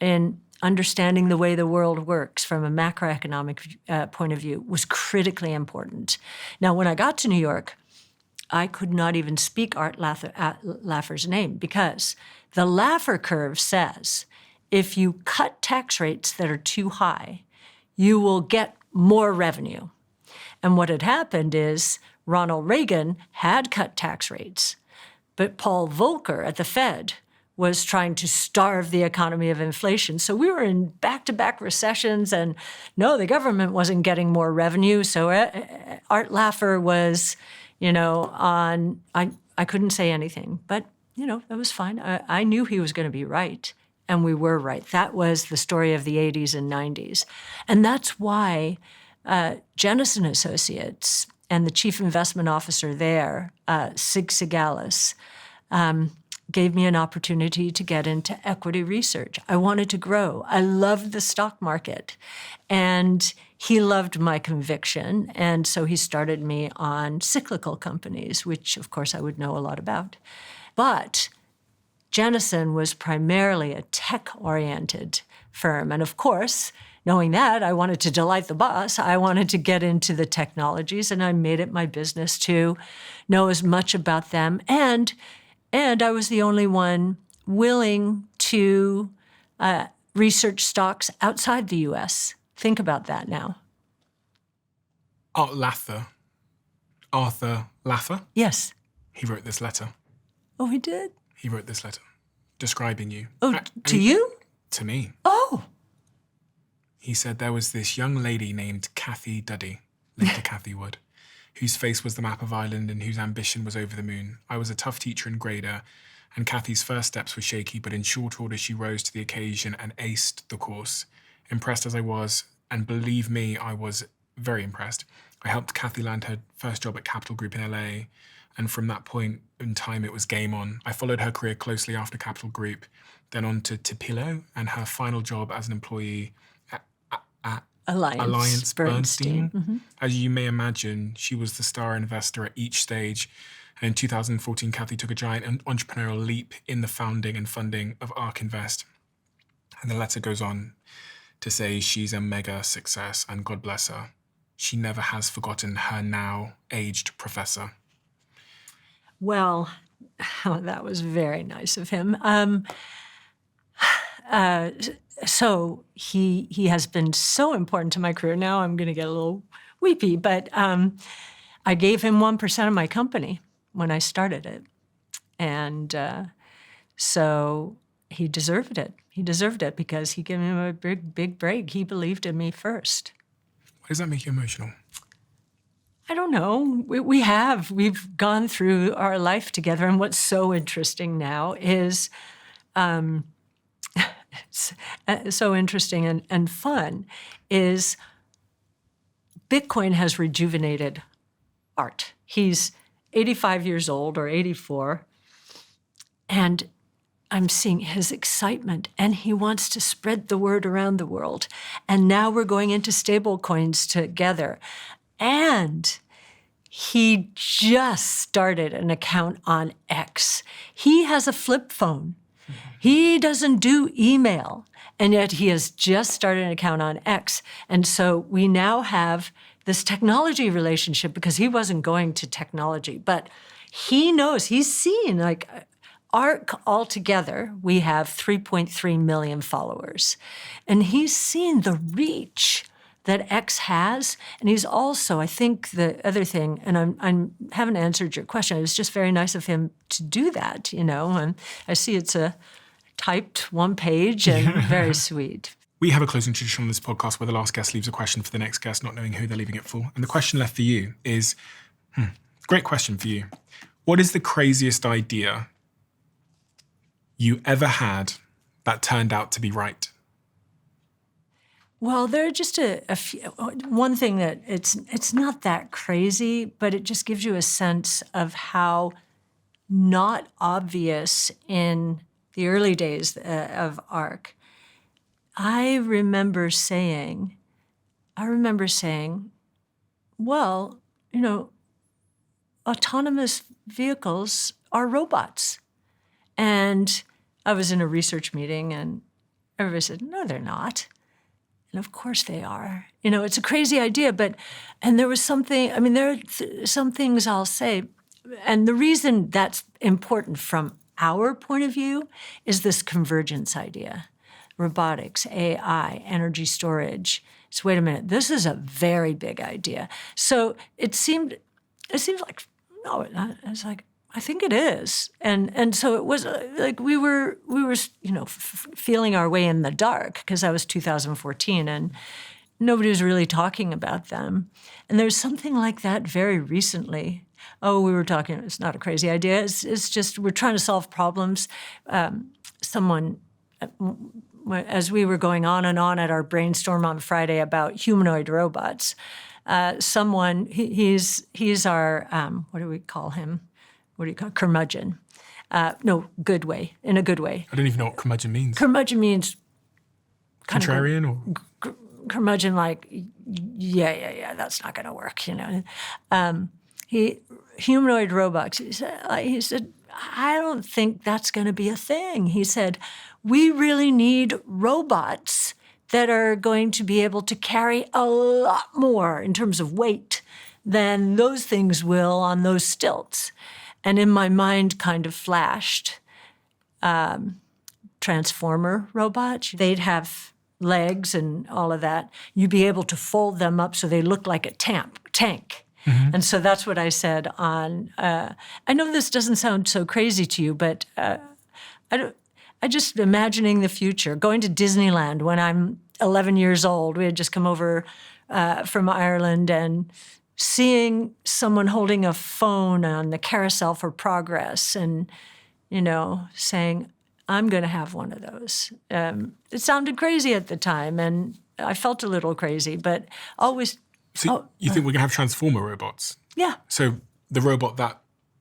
in understanding the way the world works from a macroeconomic point of view was critically important. Now, when I got to New York, I could not even speak Art Laffer's name because the Laffer curve says if you cut tax rates that are too high, you will get more revenue. And what had happened is Ronald Reagan had cut tax rates, but Paul Volcker at the Fed was trying to starve the economy of inflation. So we were in back-to-back recessions, and no, the government wasn't getting more revenue. So Art Laffer was, I couldn't say anything, but, that was fine. I knew he was going to be right, and we were right. That was the story of the 80s and 90s. And that's why Jennison Associates and the chief investment officer there, Sig Sigalis, gave me an opportunity to get into equity research. I wanted to grow. I loved the stock market. And he loved my conviction. And so he started me on cyclical companies, which, of course, I would know a lot about. But Jennison was primarily a tech-oriented firm. And of course, knowing that, I wanted to delight the boss. I wanted to get into the technologies, and I made it my business to know as much about them. And I was the only one willing to research stocks outside the U.S. Think about that now. Arthur Laffer? Yes. He wrote this letter. Oh, he did? He wrote this letter describing you. Oh, to you? To me. Oh. He said there was this young lady named Cathie Duddy, later Cathie Wood, whose face was the map of Ireland and whose ambition was over the moon. I was a tough teacher and grader, and Cathie's first steps were shaky, but in short order she rose to the occasion and aced the course. Impressed as I was, and believe me, I was very impressed, I helped Cathie land her first job at Capital Group in LA, and from that point in time it was game on. I followed her career closely after Capital Group, then on to Tipillo, and her final job as an employee at Alliance Bernstein. Mm-hmm. As you may imagine, she was the star investor at each stage. And in 2014, Cathie took a giant entrepreneurial leap in the founding and funding of ARK Invest. And the letter goes on to say she's a mega success and God bless her. She never has forgotten her now aged professor. Well, that was very nice of him. So he has been so important to my career. Now I'm going to get a little weepy, but I gave him 1% of my company when I started it. And so he deserved it. He deserved it because he gave me a big break. He believed in me first. Why does that make you emotional? I don't know. We've gone through our life together. And what's so interesting now is so interesting and fun is Bitcoin has rejuvenated Art. He's 85 years old or 84, and I'm seeing his excitement, and he wants to spread the word around the world. And now we're going into stablecoins together. And he just started an account on X. He has a flip phone. He doesn't do email, and yet he has just started an account on X. And so we now have this technology relationship because he wasn't going to technology, but he knows, he's seen, like, ARK altogether, we have 3.3 million followers. And he's seen the reach that X has. And he's also, I think the other thing, and I haven't answered your question, it was just very nice of him to do that, and I see it's a typed one page and very sweet. We have a closing tradition on this podcast where the last guest leaves a question for the next guest, not knowing who they're leaving it for. And the question left for you is, great question for you. What is the craziest idea you ever had that turned out to be right? Well, there are just a few. One thing that it's not that crazy, but it just gives you a sense of how not obvious in the early days of ARK. I remember saying, well, autonomous vehicles are robots. And I was in a research meeting and everybody said, no, they're not. And of course they are. It's a crazy idea, and there was something, there are some things I'll say, and the reason that's important from our point of view is this convergence idea. Robotics, AI, energy storage. So wait a minute, this is a very big idea. So it seemed like, no, it's like, I think it is, and so it was like we were feeling our way in the dark because that was 2014, and nobody was really talking about them. And there's something like that very recently. Oh, we were talking. It's not a crazy idea. It's just we're trying to solve problems. Someone, as we were going on and on at our brainstorm on Friday about humanoid robots, someone he's our what do we call him? What do you call it? Curmudgeon? No, good way, in a good way. I don't even know what curmudgeon means. Curmudgeon means Contrarian or? Curmudgeon, like, yeah, that's not going to work, Humanoid robots, he said, I don't think that's going to be a thing. He said, we really need robots that are going to be able to carry a lot more in terms of weight than those things will on those stilts. And in my mind kind of flashed transformer robots. They'd have legs and all of that. You'd be able to fold them up so they look like a tank. Mm-hmm. And so that's what I said on, I know this doesn't sound so crazy to you, but I just imagining the future, going to Disneyland when I'm 11 years old. We had just come over from Ireland and seeing someone holding a phone on the carousel for progress and, saying, I'm going to have one of those. It sounded crazy at the time, and I felt a little crazy, but always... So you think we're going to have transformer robots? Yeah. So the robot that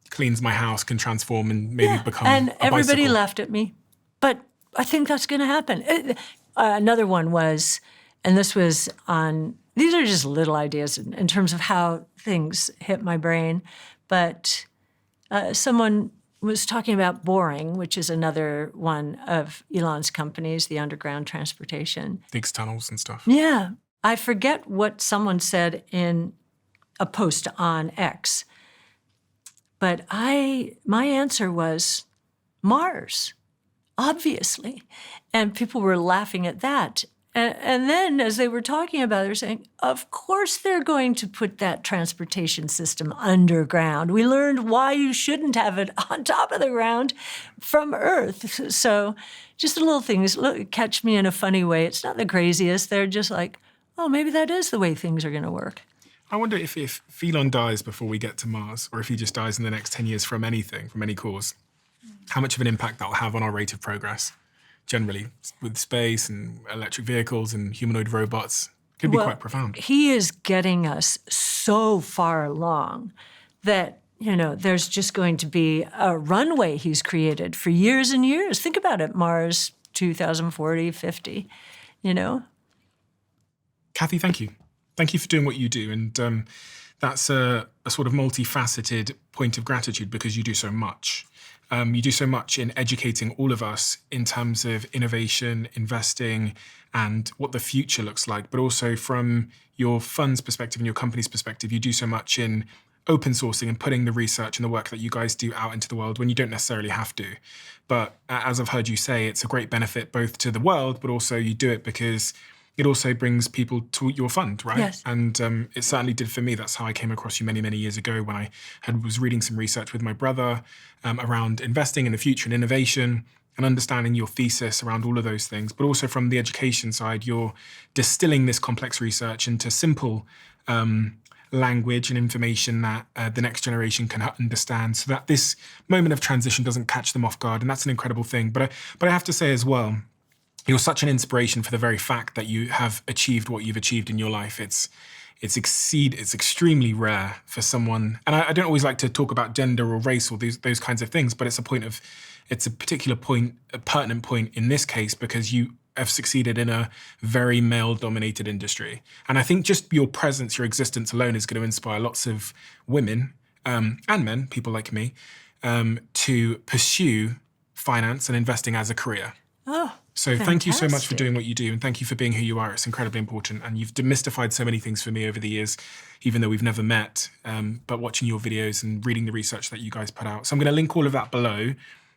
cleans my house can transform and maybe become and a everybody bicycle. laughed at me. But I think that's going to happen. Another one was, and this was on... These are just little ideas in terms of how things hit my brain. But someone was talking about Boring, which is another one of Elon's companies, the underground transportation. Digs tunnels and stuff. Yeah. I forget what someone said in a post on X. But my answer was Mars, obviously. And people were laughing at that. And then as they were talking about it, they were saying, of course they're going to put that transportation system underground. We learned why you shouldn't have it on top of the ground from Earth. So just the little things catch me in a funny way. It's not the craziest. They're just like, oh, maybe that is the way things are going to work. I wonder if Elon dies before we get to Mars, or if he just dies in the next 10 years from anything, from any cause, how much of an impact that will have on our rate of progress. Generally, with space and electric vehicles and humanoid robots, could be quite profound. He is getting us so far along that, there's just going to be a runway he's created for years and years. Think about it, Mars 2040, 50, Cathie, thank you. Thank you for doing what you do. And that's a sort of multifaceted point of gratitude because you do so much. You do so much in educating all of us in terms of innovation, investing, and what the future looks like. But also from your fund's perspective and your company's perspective, you do so much in open sourcing and putting the research and the work that you guys do out into the world when you don't necessarily have to. But as I've heard you say, it's a great benefit both to the world, but also you do it because it also brings people to your fund, right? Yes. And it certainly did for me. That's how I came across you many, many years ago when I was reading some research with my brother around investing in the future and innovation and understanding your thesis around all of those things. But also from the education side, you're distilling this complex research into simple language and information that the next generation can understand so that this moment of transition doesn't catch them off guard. And that's an incredible thing. But I have to say as well, you're such an inspiration for the very fact that you have achieved what you've achieved in your life. It's extremely rare for someone, and I don't always like to talk about gender or race or those kinds of things, but it's a particular point, a pertinent point in this case because you have succeeded in a very male-dominated industry. And I think just your presence, your existence alone is going to inspire lots of women and men, people like me, to pursue finance and investing as a career. Oh. So thank you so much for Fantastic. doing what you do, and thank you for being who you are. It's incredibly important, and you've demystified so many things for me over the years, even though we've never met, but watching your videos and reading the research that you guys put out. So I'm going to link all of that below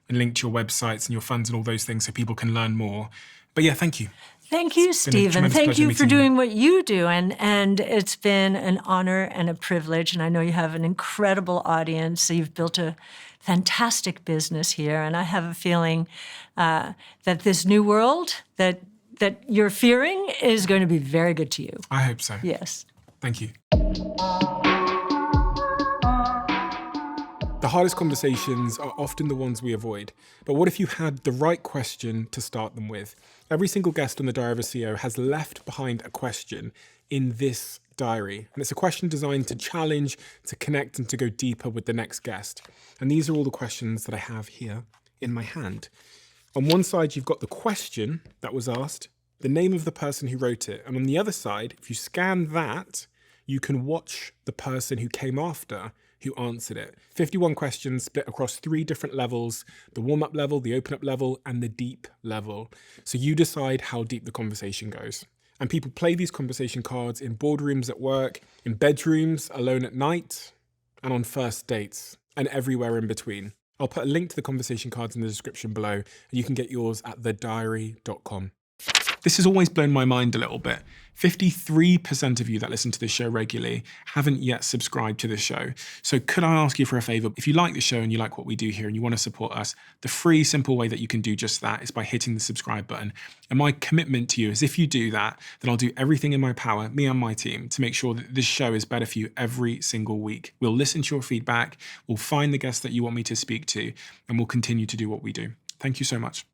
and link to your websites and your funds and all those things so people can learn more. But yeah, thank you. Thank you, been a Stephen. tremendous Thank pleasure you for meeting you. doing what you do. And it's been an honor and a privilege. And I know you have an incredible audience. So you've built a fantastic business here. And I have a feeling that this new world that you're fearing is going to be very good to you. I hope so. Yes. Thank you. The hardest conversations are often the ones we avoid. But what if you had the right question to start them with? Every single guest on the Diary of a CEO has left behind a question in this diary. And it's a question designed to challenge, to connect, and to go deeper with the next guest. And these are all the questions that I have here in my hand. On one side, you've got the question that was asked, the name of the person who wrote it. And on the other side, if you scan that, you can watch the person who came after who answered it. 51 questions split across 3 different levels, the warm-up level, the open-up level, and the deep level. So you decide how deep the conversation goes. And people play these conversation cards in boardrooms at work, in bedrooms, alone at night, and on first dates, and everywhere in between. I'll put a link to the conversation cards in the description below, and you can get yours at thediary.com. This has always blown my mind a little bit. 53% of you that listen to this show regularly haven't yet subscribed to this show. So could I ask you for a favor? If you like the show and you like what we do here and you want to support us, the free, simple way that you can do just that is by hitting the subscribe button. And my commitment to you is if you do that, then I'll do everything in my power, me and my team, to make sure that this show is better for you every single week. We'll listen to your feedback, we'll find the guests that you want me to speak to, and we'll continue to do what we do. Thank you so much.